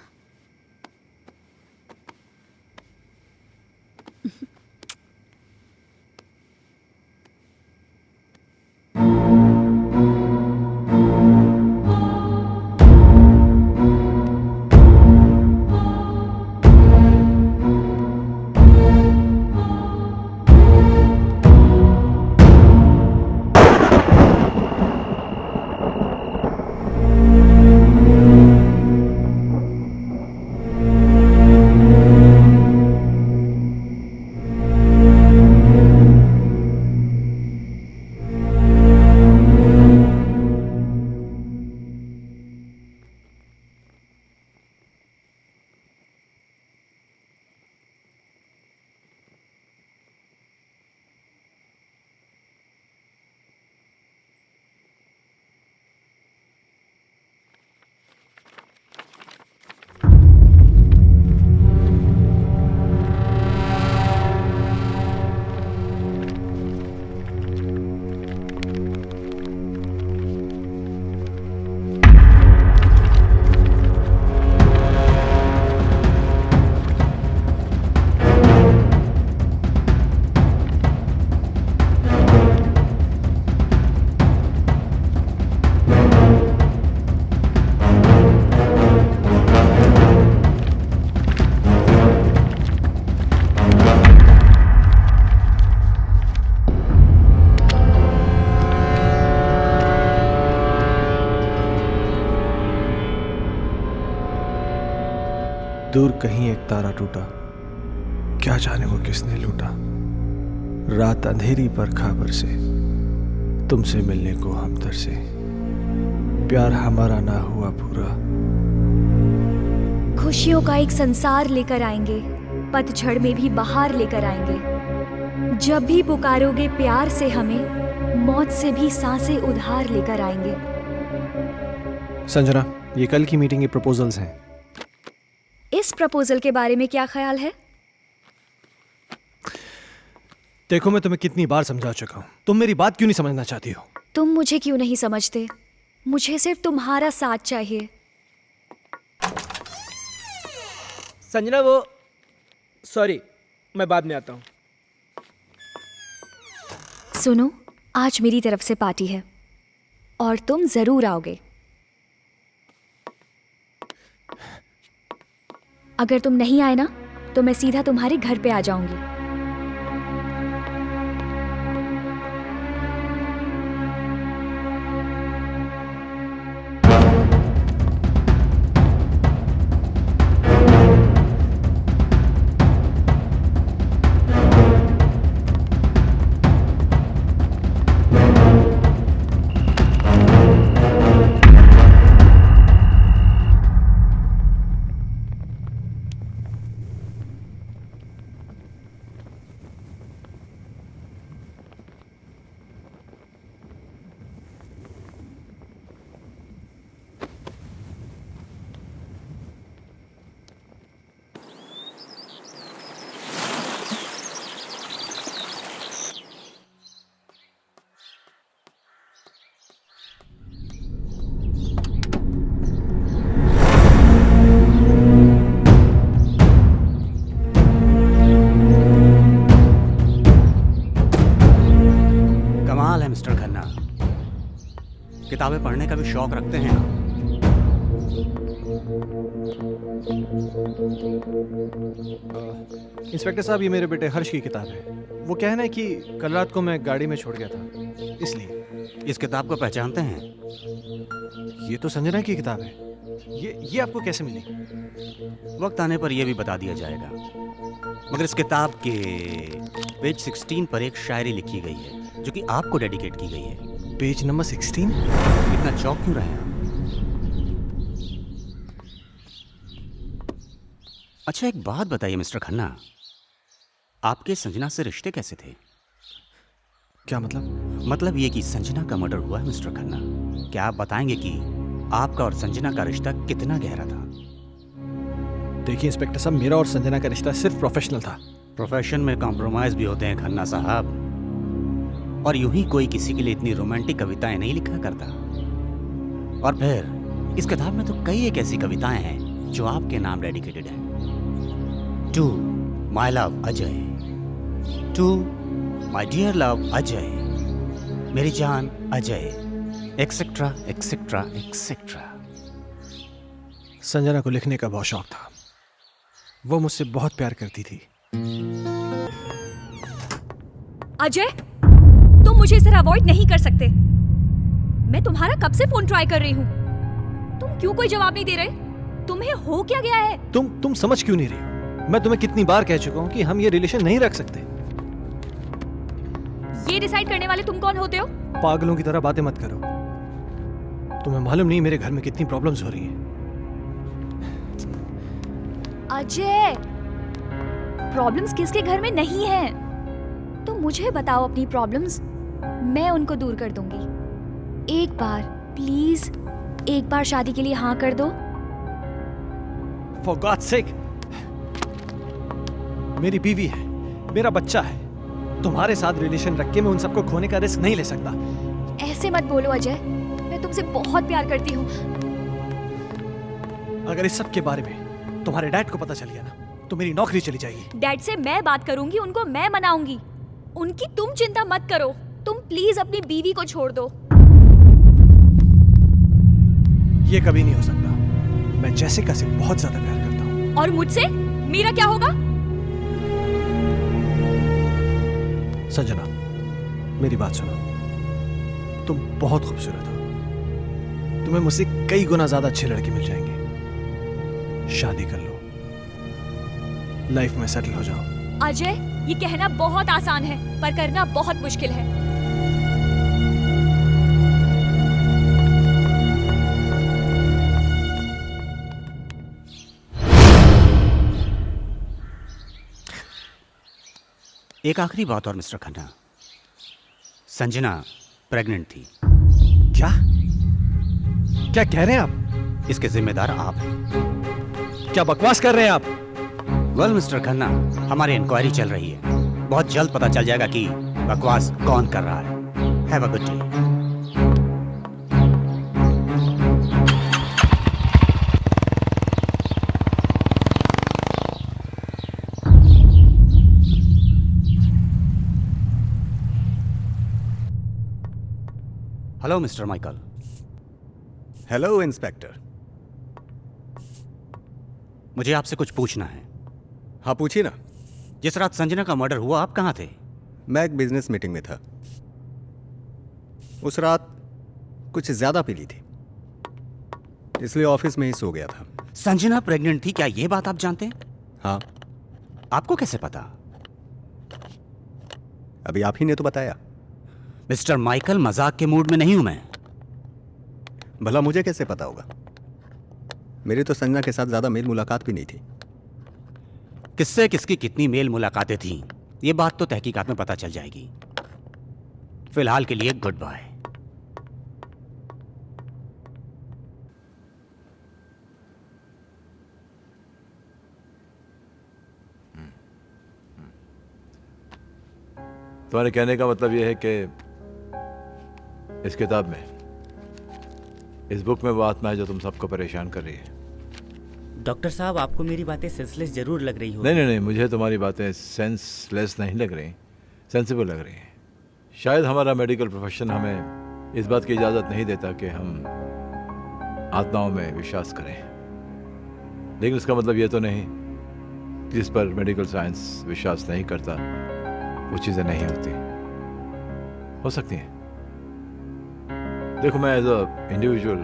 दूर कहीं एक तारा टूटा, क्या जाने वो किसने लूटा। रात अंधेरी पर खबर से तुमसे मिलने को हम तरसे, प्यार हमारा ना हुआ पूरा। खुशियों का एक संसार लेकर आएंगे, पतझड़ में भी बहार लेकर आएंगे। जब भी पुकारोगे प्यार से हमें, मौत से भी सांसें उधार लेकर आएंगे। संजना, ये कल की मीटिंग के प्रपोजल्स हैं। इस प्रपोजल के बारे में क्या ख्याल है? देखो, मैं तुम्हें कितनी बार समझा चुका हूं, तुम मेरी बात क्यों नहीं समझना चाहती हो? तुम मुझे क्यों नहीं समझते? मुझे सिर्फ तुम्हारा साथ चाहिए। संजना वो सॉरी, मैं बाद में आता हूँ। सुनो, आज मेरी तरफ से पार्टी है और तुम जरूर आओगे। अगर तुम नहीं आए ना तो मैं सीधा तुम्हारे घर पे आ जाऊंगी। मिस्टर खन्ना, किताबें पढ़ने का भी शौक रखते हैं ना? इंस्पेक्टर साहब, ये मेरे बेटे हर्ष की किताब है। वो कहना है कि कल रात को मैं गाड़ी में छोड़ गया था, इसलिए। इस किताब को पहचानते हैं? ये तो संजना की किताब है। ये आपको कैसे मिली? वक्त आने पर यह भी बता दिया जाएगा, मगर इस किताब के पेज 16 पर एक शायरी लिखी गई है जो कि आपको डेडिकेट की गई है। Page number 16? इतना चौंक क्यों रहे हैं आप? अच्छा, एक बात बताइए मिस्टर खन्ना, आपके संजना से रिश्ते कैसे थे? क्या मतलब? मतलब ये कि संजना का मर्डर हुआ है मिस्टर खन्ना। क्या आप बताएंगे कि आपका और संजना का रिश्ता कितना गहरा था? देखिए इंस्पेक्टर साहब, मेरा और संजना का रिश्ता सिर्फ प्रोफेशनल था। प्रोफेशन में कॉम्प्रोमाइज भी होते हैं खन्ना साहब, और यूं ही कोई किसी के लिए इतनी रोमांटिक कविताएं नहीं लिखा करता। और फिर इस किताब में तो कई एक ऐसी कविताएं हैं जो आपके नाम डेडिकेटेड हैं। To my love Ajay, to my dear love Ajay, मेरी जान Ajay, etcetera etcetera etcetera. Sanjana को लिखने का बहुत शौक था। वो मुझसे बहुत प्यार करती थी। अजय, तुम मुझे इस तरह अवॉइड नहीं कर सकते। मैं तुम्हारा कब से फोन ट्राई कर रही हूँ। तुम क्यों कोई जवाब नहीं दे रहे? तुम्हें हो क्या गया है? तुम समझ क्यों नहीं रही? मैं तुम्हें कितनी बार कह चुका हूँ कि हम ये रिलेशन नहीं रख सकते। ये डिसाइड करने वाले तुम कौन होते हो? पागलों की तरह बातें मत करो। तुम्हें मालूम नहीं मेरे घर में कितनी प्रॉब्लम्स हो रही हैं। अजय, प्रॉब्लम्स किसके घर में नहीं है? तुम मुझे बताओ अपनी प्रॉब्लम्स, मैं उनको दूर कर दूंगी। एक बार प्लीज, एक बार शादी के लिए हाँ कर दो। For God's sake, मेरी बीवी है, मेरा बच्चा है। तुम्हारे साथ रिलेशन रख के मैं उन सबको खोने का रिस्क नहीं ले सकता। ऐसे मत बोलो अजय, मैं तुमसे बहुत प्यार करती हूँ। अगर इस सब के बारे में तुम्हारे डैड को पता चल गया ना, तो मेरी नौकरी चली जाएगी। डैड से मैं बात करूंगी, उनको मैं मनाऊंगी। उनकी तुम चिंता मत करो। तुम प्लीज अपनी बीवी को छोड़ दो। ये कभी नहीं हो सकता। मैं जेसिका से बहुत ज्यादा प्यार करता हूँ। और मुझसे मेरा क्या होगा? संजना, मेरी बात सुनो। तुम बहुत खूबसूरत हो। तुम्हें मुझसे कई गुना ज्यादा अच्छे लड़के मिल जाएंगे। शादी कर लो, लाइफ में सेटल हो जाओ। अजय, ये कहना बहुत आसान है, पर करना बहुत मुश्किल है। एक आखिरी बात और मिस्टर खन्ना, संजना प्रेग्नेंट थी। क्या क्या कह रहे हैं आप? इसके जिम्मेदार आप हैं। क्या बकवास कर रहे हैं आप? वेल मिस्टर खन्ना, हमारी इंक्वायरी चल रही है। बहुत जल्द पता चल जाएगा कि बकवास कौन कर रहा है। Have a good day. Hello mister Michael. Hello inspector. मुझे आपसे कुछ पूछना है। हाँ पूछिए ना। जिस रात संजना का मर्डर हुआ आप कहाँ थे? मैं एक बिजनेस मीटिंग में था। उस रात कुछ ज्यादा पी ली थी, इसलिए ऑफिस में ही सो गया था। संजना प्रेग्नेंट थी, क्या ये बात आप जानते हैं? हाँ। आपको कैसे पता? अभी आप ही ने तो बताया। मिस्टर माइकल, मजाक के मूड में नहीं हूं मैं। भला मुझे कैसे पता होगा? मेरी तो संजना के साथ ज्यादा मेल मुलाकात भी नहीं थी। किससे किसकी कितनी मेल मुलाकातें थीं, ये बात तो तहकीकात में पता चल जाएगी। फिलहाल के लिए गुड बाय। तुम्हारे कहने का मतलब यह है कि इस किताब में, इस बुक में वो आत्मा है जो तुम सबको परेशान कर रही है। डॉक्टर साहब, आपको मेरी बातें सेंसलेस जरूर लग रही हो। नहीं, मुझे तुम्हारी बातें सेंसलेस नहीं लग रही, सेंसिबल लग रही हैं। शायद हमारा मेडिकल प्रोफेशन हमें इस बात की इजाज़त नहीं देता कि हम आत्माओं में विश्वास करें, लेकिन इसका मतलब ये तो नहीं कि जिस पर मेडिकल साइंस विश्वास नहीं करता वो चीज़ें नहीं होती, हो सकती हैं। देखो, मैं एज अ इंडिविजुअल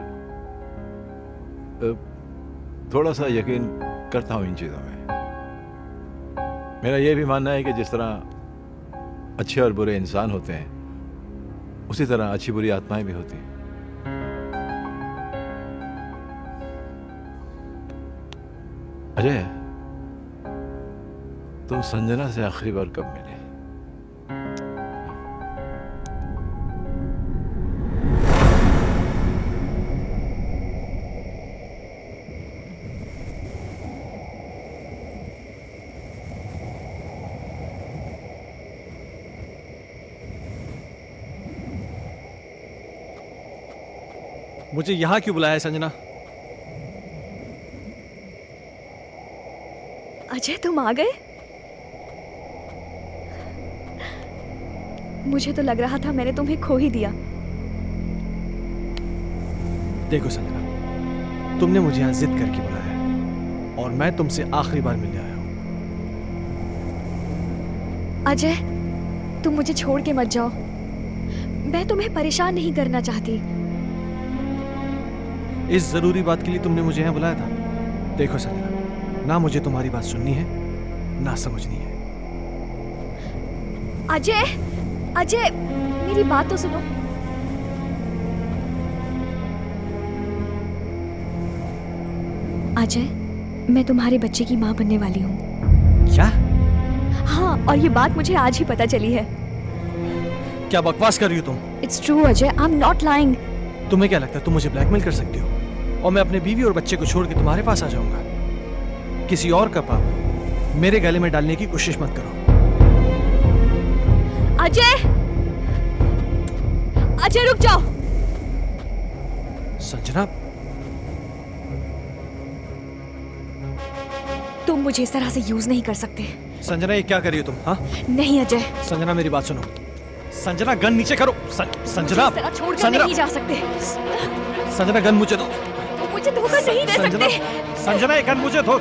थोड़ा सा यकीन करता हूँ इन चीज़ों में। मेरा ये भी मानना है कि जिस तरह अच्छे और बुरे इंसान होते हैं, उसी तरह अच्छी बुरी आत्माएं भी होती हैं। अजय, तुम संजना से आखिरी बार कब मिले? मुझे यहाँ क्यों बुलाया है संजना? अजय तुम आ गए? मुझे तो लग रहा था मैंने तुम्हें खो ही दिया। देखो संजना, तुमने मुझे यहाँ जिद करके बुलाया है और मैं तुमसे आखिरी बार मिलने आया हूँ। अजय तुम मुझे छोड़ के मत जाओ। मैं तुम्हें परेशान नहीं करना चाहती। इस जरूरी बात के लिए तुमने मुझे यहाँ बुलाया था? देखो संजना, ना मुझे तुम्हारी बात सुननी है ना समझनी है। अजय अजय मेरी बात तो सुनो। अजय मैं तुम्हारे बच्चे की माँ बनने वाली हूँ। क्या? हाँ, और ये बात मुझे आज ही पता चली है। क्या बकवास कर रही हो तुम? It's true Ajay, I am not lying. तुम्हें क्या लगता है तुम मुझे ब्लैकमेल कर सकती हो और मैं अपने बीवी और बच्चे को छोड़ के तुम्हारे पास आ जाऊंगा? किसी और का पाप मेरे गले में डालने की कोशिश मत करो। अजय अजय रुक जाओ। संजना, तुम मुझे इस तरह से यूज नहीं कर सकते। संजना ये क्या कर रही हो तुम? हाँ नहीं अजय। संजना मेरी बात सुनो। संजना गन नीचे करो। संजना मुझे इस तरह छोड़कर नहीं जा सकते। संजना गन मुझे दो। मुझे धोखा नहीं दे सकते। संजना ये गन मुझे दो।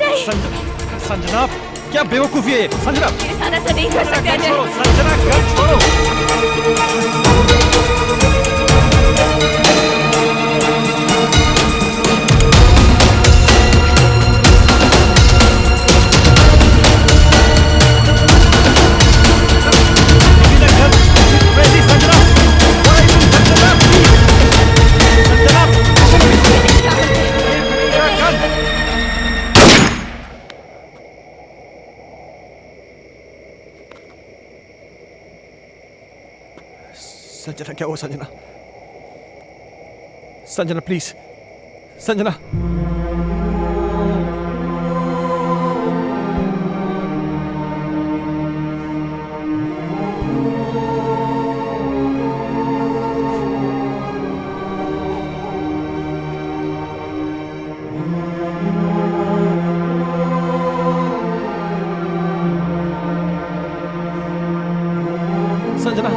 संजना क्या बेवकूफी है ये? संजना मेरे साथ ऐसा नहीं कर सकते अजय। संजना गन छोड़ो। संजना क्या हुआ? संजना, संजना प्लीज, संजना। संजना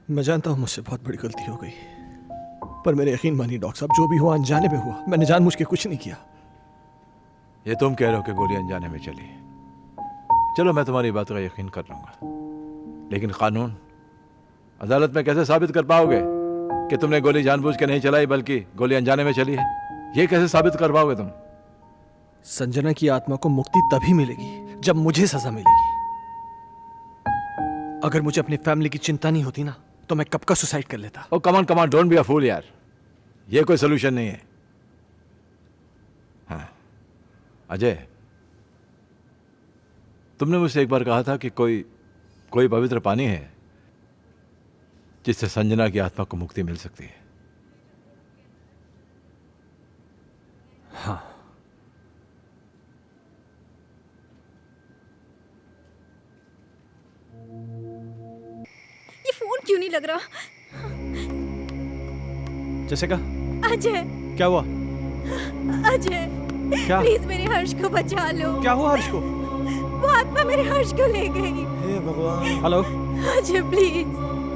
मैं जानता हूं मुझसे बहुत बड़ी गलती हो गई, पर मेरे यकीन मानिए डॉक्टर साहब, जो भी हुआ अनजाने में हुआ। मैंने जानबूझ के कुछ नहीं किया। ये तुम कह रहे हो कि गोली अनजाने में चली। चलो मैं तुम्हारी बात का यकीन कर लूंगा, लेकिन कानून अदालत में कैसे साबित कर पाओगे कि तुमने गोली जानबूझ के नहीं चलाई बल्कि गोली अनजाने में चली है? ये कैसे साबित कर पाओगे तुम? संजना की आत्मा को मुक्ति तभी मिलेगी जब मुझे सजा मिलेगी। अगर मुझे अपनी फैमिली की चिंता नहीं होती ना, तो मैं कब का सुसाइड कर लेता। ओ कमान कमान, डोंट बी अ फूल यार, ये कोई सोल्यूशन नहीं है। हाँ अजय, तुमने मुझसे एक बार कहा था कि कोई पवित्र पानी है जिससे संजना की आत्मा को मुक्ति मिल सकती है। हाँ, ये फोन क्यों नहीं लग रहा? जैसे का अजय, क्या हुआ? अजय, क्या? प्लीज मेरे हर्ष को बचा लो। क्या हुआ हर्ष को? वो आत्मा मेरे हर्ष को ले गई। हे भगवान। Hello Ajay please.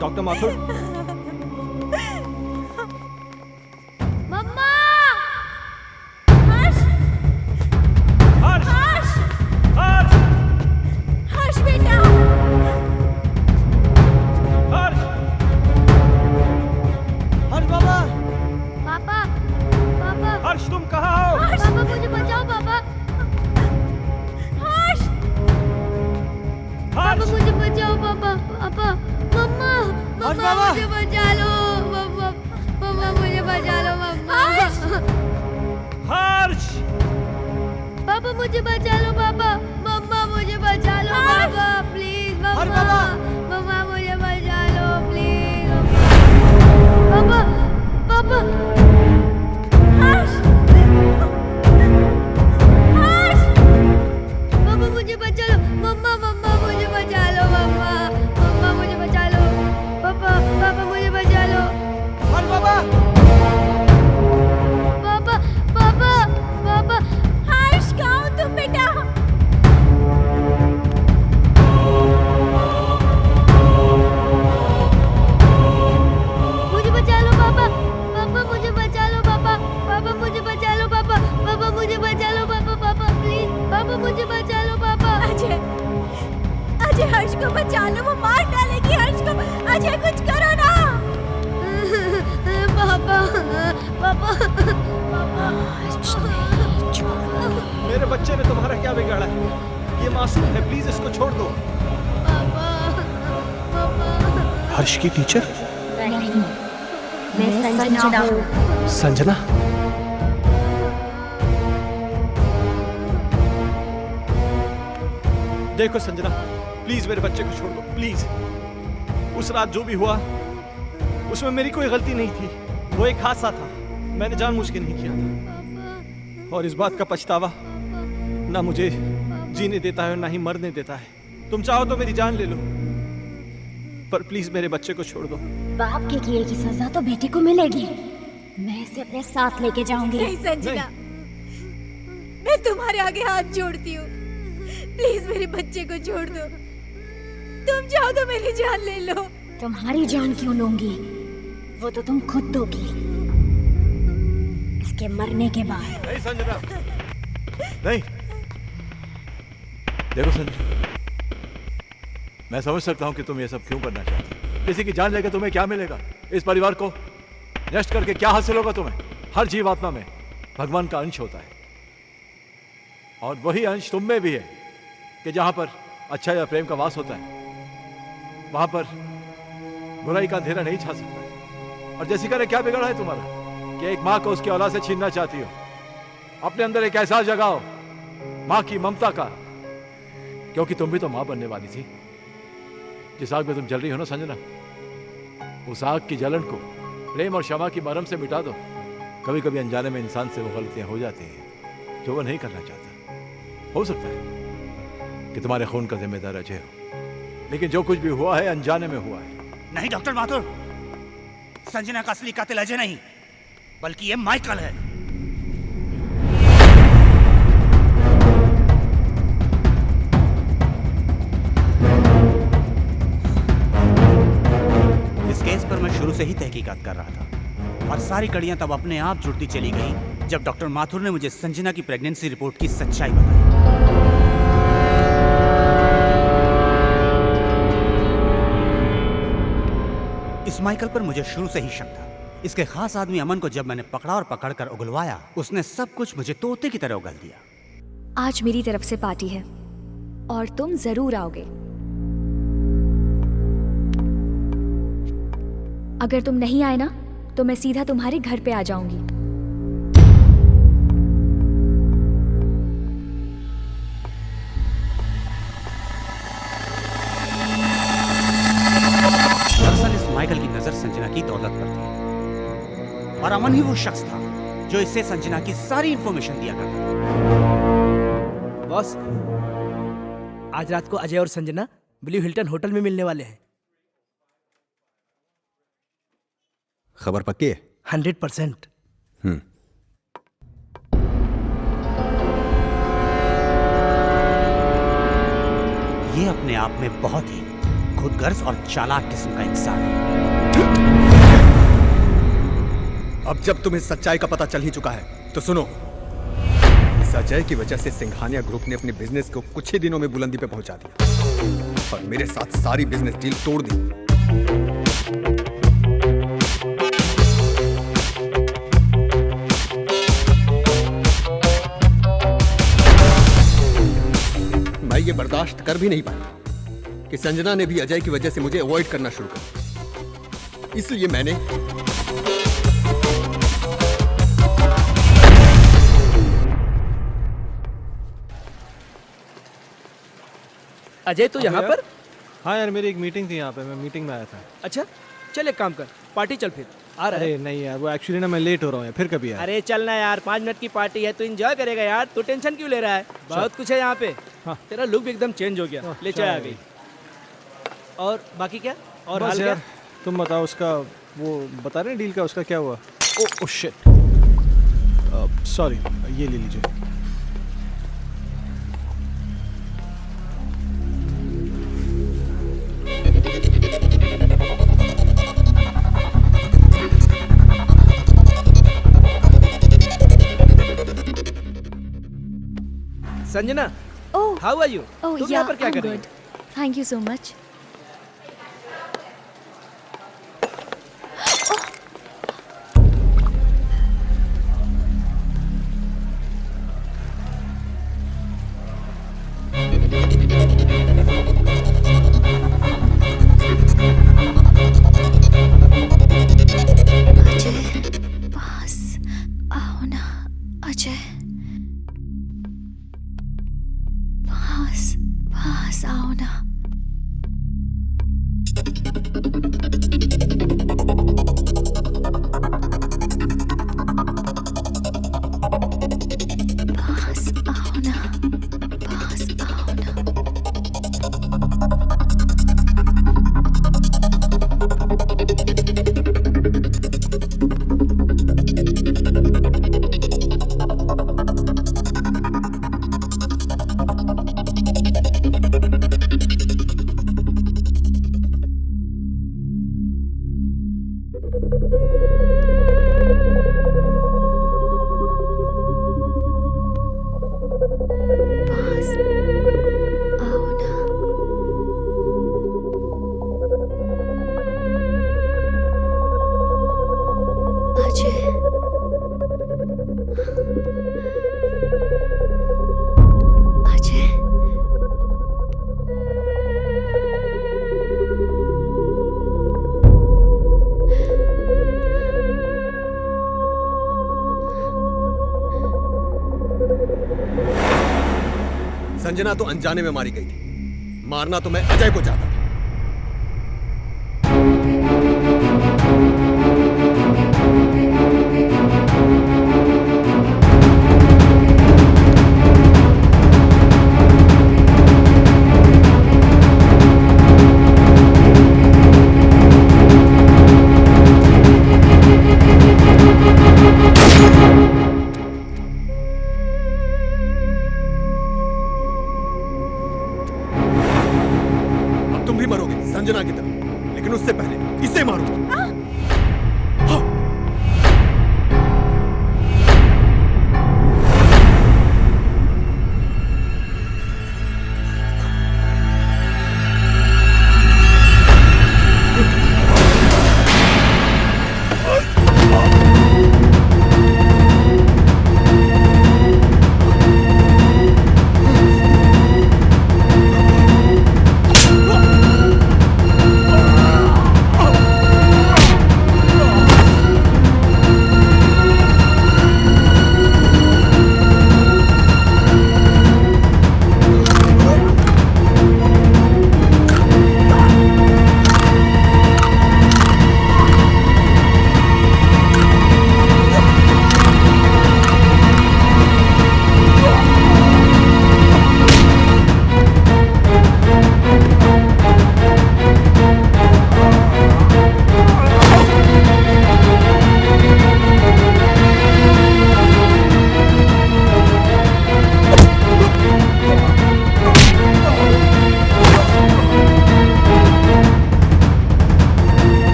Doctor Mathur. Mamma. Harsh Harsh Harsh Harsh Harsh बेटा। हर्ष हर्ष बाबा। पापा पापा हर्ष तुम कहाँ हो? पापा मुझे बचाओ पापा। हर्ष पापा मुझे बचाओ पापा। पापा मम्मा मम्मा बाबा। मुझे बचा लो। मम्मा मम्मा मुझे बचा लो मम्मा। हर्ष पापा मुझे बचा लो पापा। मम्मा मुझे बचा लो पापा प्लीज हर्ष मम्मा। बाबा। मम्मा मुझे बचा लो प्लीज। पापा पापा हर्ष हर्ष पापा मुझे बचा लो। मम्मा मम्मा मुझे बचा लो मम्मा। मम्मा मुझे बचा लो। पापा पापा मुझे बचा लो। हर्ष बाबा। पापा पापा पापा हर्ष कहाँ हो तुम बेटा? मुझे बचा लो पापा। पापा मुझे बचा लो पापा। पापा मुझे बचा लो पापा। पापा मुझे बचा लो पापा। पापा प्लीज पापा मुझे बचा लो पापा। अजय अजय हर्ष को बचा लो, वो मार डालेगी हर्ष को। अजय कुछ करो ना। पापा पापा पापा मेरे बच्चे ने तुम्हारा क्या बिगाड़ा है? ये मासूम है, प्लीज इसको छोड़ दो। पापा पापा हर्ष की टीचर नहीं, मैं संजना हूँ। संजना। देखो संजना, प्लीज मेरे बच्चे को छोड़ दो प्लीज। उस रात जो भी हुआ उसमें मेरी कोई गलती नहीं थी। वो एक हादसा था, मैंने जानबूझ के नहीं किया था। और इस बात का पछतावा ना मुझे जीने देता है और ना ही मरने देता है। तुम चाहो तो मेरी जान ले लो, पर प्लीज मेरे बच्चे को छोड़ दो। बाप के किए की सजा तो बेटी को मिलेगी। मैं इसे अपने साथ लेके जाऊंगी। नहीं संजना, मैं तुम्हारे आगे हाथ जोड़ती हूँ, प्लीज मेरे बच्चे को छोड़ दो। तुम चाहो तो मेरी जान ले लो। तुम्हारी जान क्यों लूंगी? वो तो तुम खुद दोगी इसके मरने के बाद। नहीं संजना, नहीं। देखो संजना, मैं समझ सकता हूं कि तुम ये सब क्यों करना चाहते हो। किसी की जान लेकर तुम्हें क्या मिलेगा? इस परिवार को नष्ट करके क्या हासिल होगा तुम्हें? हर जीवात्मा में भगवान का अंश होता है, और वही अंश तुम में भी है कि जहां पर अच्छा या प्रेम का वास होता है, वहां पर बुराई का अंधेरा नहीं छा सकता। और जैसिका ने क्या बिगाड़ा है तुम्हारा कि एक माँ को उसकी औलाद से छीनना चाहती हो? अपने अंदर एक एहसास जगाओ माँ की ममता का, क्योंकि तुम भी तो माँ बनने वाली थी। जिस आग में तुम जल रही हो ना संजना, उस आग की जलन को प्रेम और क्षमा की मरहम से मिटा दो। कभी कभी अनजाने में इंसान से वो गलतियां हो जाती हैं जो वो नहीं करना चाहता। हो सकता है कि तुम्हारे खून का जिम्मेदार अजय हो, लेकिन जो कुछ भी हुआ है अनजाने में हुआ है। नहीं डॉक्टर माथुर, संजना का असली कातिल अजय नहीं, बल्कि ये माइकल है। इस केस पर मैं शुरू से ही तहकीकात कर रहा था, और सारी कड़ियां तब अपने आप जुड़ती चली गई जब डॉक्टर माथुर ने मुझे संजना की प्रेगनेंसी रिपोर्ट की सच्चाई बताई। इस माइकल पर मुझे शुरू से ही शक था। इसके खास आदमी अमन को जब मैंने पकड़ा और पकड़कर उगलवाया, उसने सब कुछ मुझे तोते की तरह उगल दिया। आज मेरी तरफ से पार्टी है और तुम जरूर आओगे। अगर तुम नहीं आए ना तो मैं सीधा तुम्हारे घर पे आ जाऊंगी। दरअसल इस माइकल की नजर संजना की दौलत पर थी, और अमन ही वो शख्स था जो इससे संजना की सारी इंफॉर्मेशन दिया करता था। बॉस, आज रात को अजय और संजना ब्लू हिल्टन होटल में मिलने वाले हैं। खबर पक्की है? 100%। अपने आप में बहुत ही खुदगर्ज और चालाक किस्म का इंसान है। अब जब तुम्हें सच्चाई का पता चल ही चुका है तो सुनो। इस अजय की वजह से सिंघानिया ग्रुप ने अपने बिजनेस को कुछ ही दिनों में बुलंदी पे पहुंचा दिया और मेरे साथ सारी बिजनेस डील तोड़ दी। मैं ये बर्दाश्त कर भी नहीं पाया कि संजना ने भी अजय की वजह से मुझे अवॉइड करना शुरू कर दिया। इसलिए मैंने अजय तो यहाँ पर? हाँ यार, मेरी एक मीटिंग थी यहाँ पे, मैं मीटिंग में आया था। अच्छा चल एक काम कर, पार्टी चल फिर। आ रहा है? अरे नहीं यार, वो एक्चुअली ना मैं लेट हो रहा हूँ यार, फिर कभी यार। अरे चलना यार, 5 मिनट की पार्टी है तो एंजॉय करेगा यार, तू टेंशन क्यों ले रहा है? बहुत कुछ है यहाँ पे। हाँ। तेरा लुक भी एकदम चेंज हो गया, ले चाय आ गई। और बाकी क्या? और हाल क्या? तुम बताओ, उसका वो बता रहे हैं डील का, उसका क्या हुआ? ओह शिट, सॉरी, ये ले लीजिए। Sanjana, Oh, how are you? oh तुम yeah, यहाँ पर क्या I'm कर रही good. Thank you so much. Sanjana तो अनजाने में मारी गई थी, मारना तो मैं अजय को चाहता था। तुम भी मरोगे संजना की तरह, लेकिन उससे पहले इसे मारो।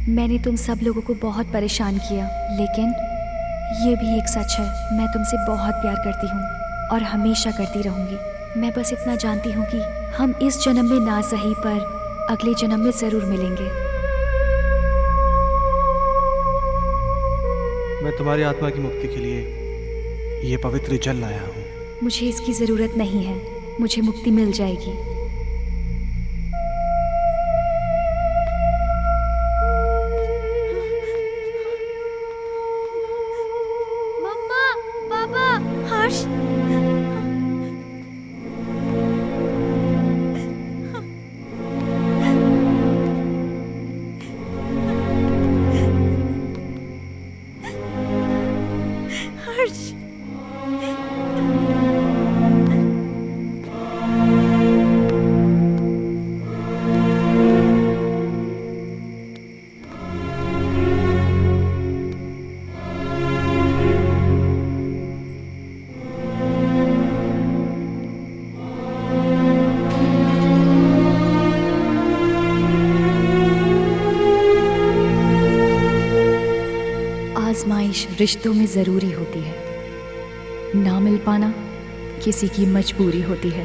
मैंने तुम सब लोगों को बहुत परेशान किया, लेकिन ये भी एक सच है, मैं तुमसे बहुत प्यार करती हूँ और हमेशा करती रहूँगी। मैं बस इतना जानती हूँ कि हम इस जन्म में ना सही पर अगले जन्म में ज़रूर मिलेंगे। मैं तुम्हारी आत्मा की मुक्ति के लिए ये पवित्र जल लाया हूँ। मुझे इसकी ज़रूरत नहीं है, मुझे मुक्ति मिल जाएगी। मम्मा, पापा, हर्ष, हर्ष, आजमाइश रिश्तों में ज़रूरी होती है, ना मिल पाना किसी की मजबूरी होती है।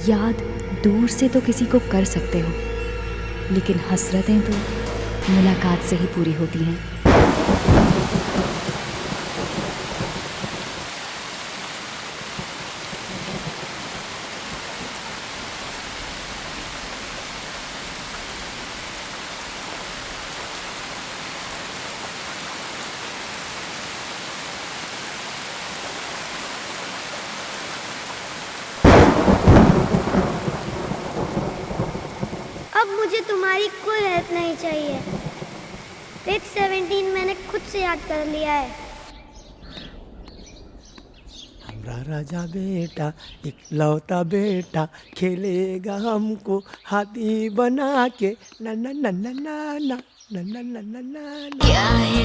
याद दूर से तो किसी को कर सकते हो, लेकिन हसरतें तो मुलाकात से ही पूरी होती हैं। अब मुझे तुम्हारी कोई हेल्प नहीं चाहिए। पेज 17 मैंने खुद से याद कर लिया है। हमारा राजा बेटा इकलौता बेटा खेलेगा हमको हाथी बना के ना ना ना ना ना ना ना ना ना ना।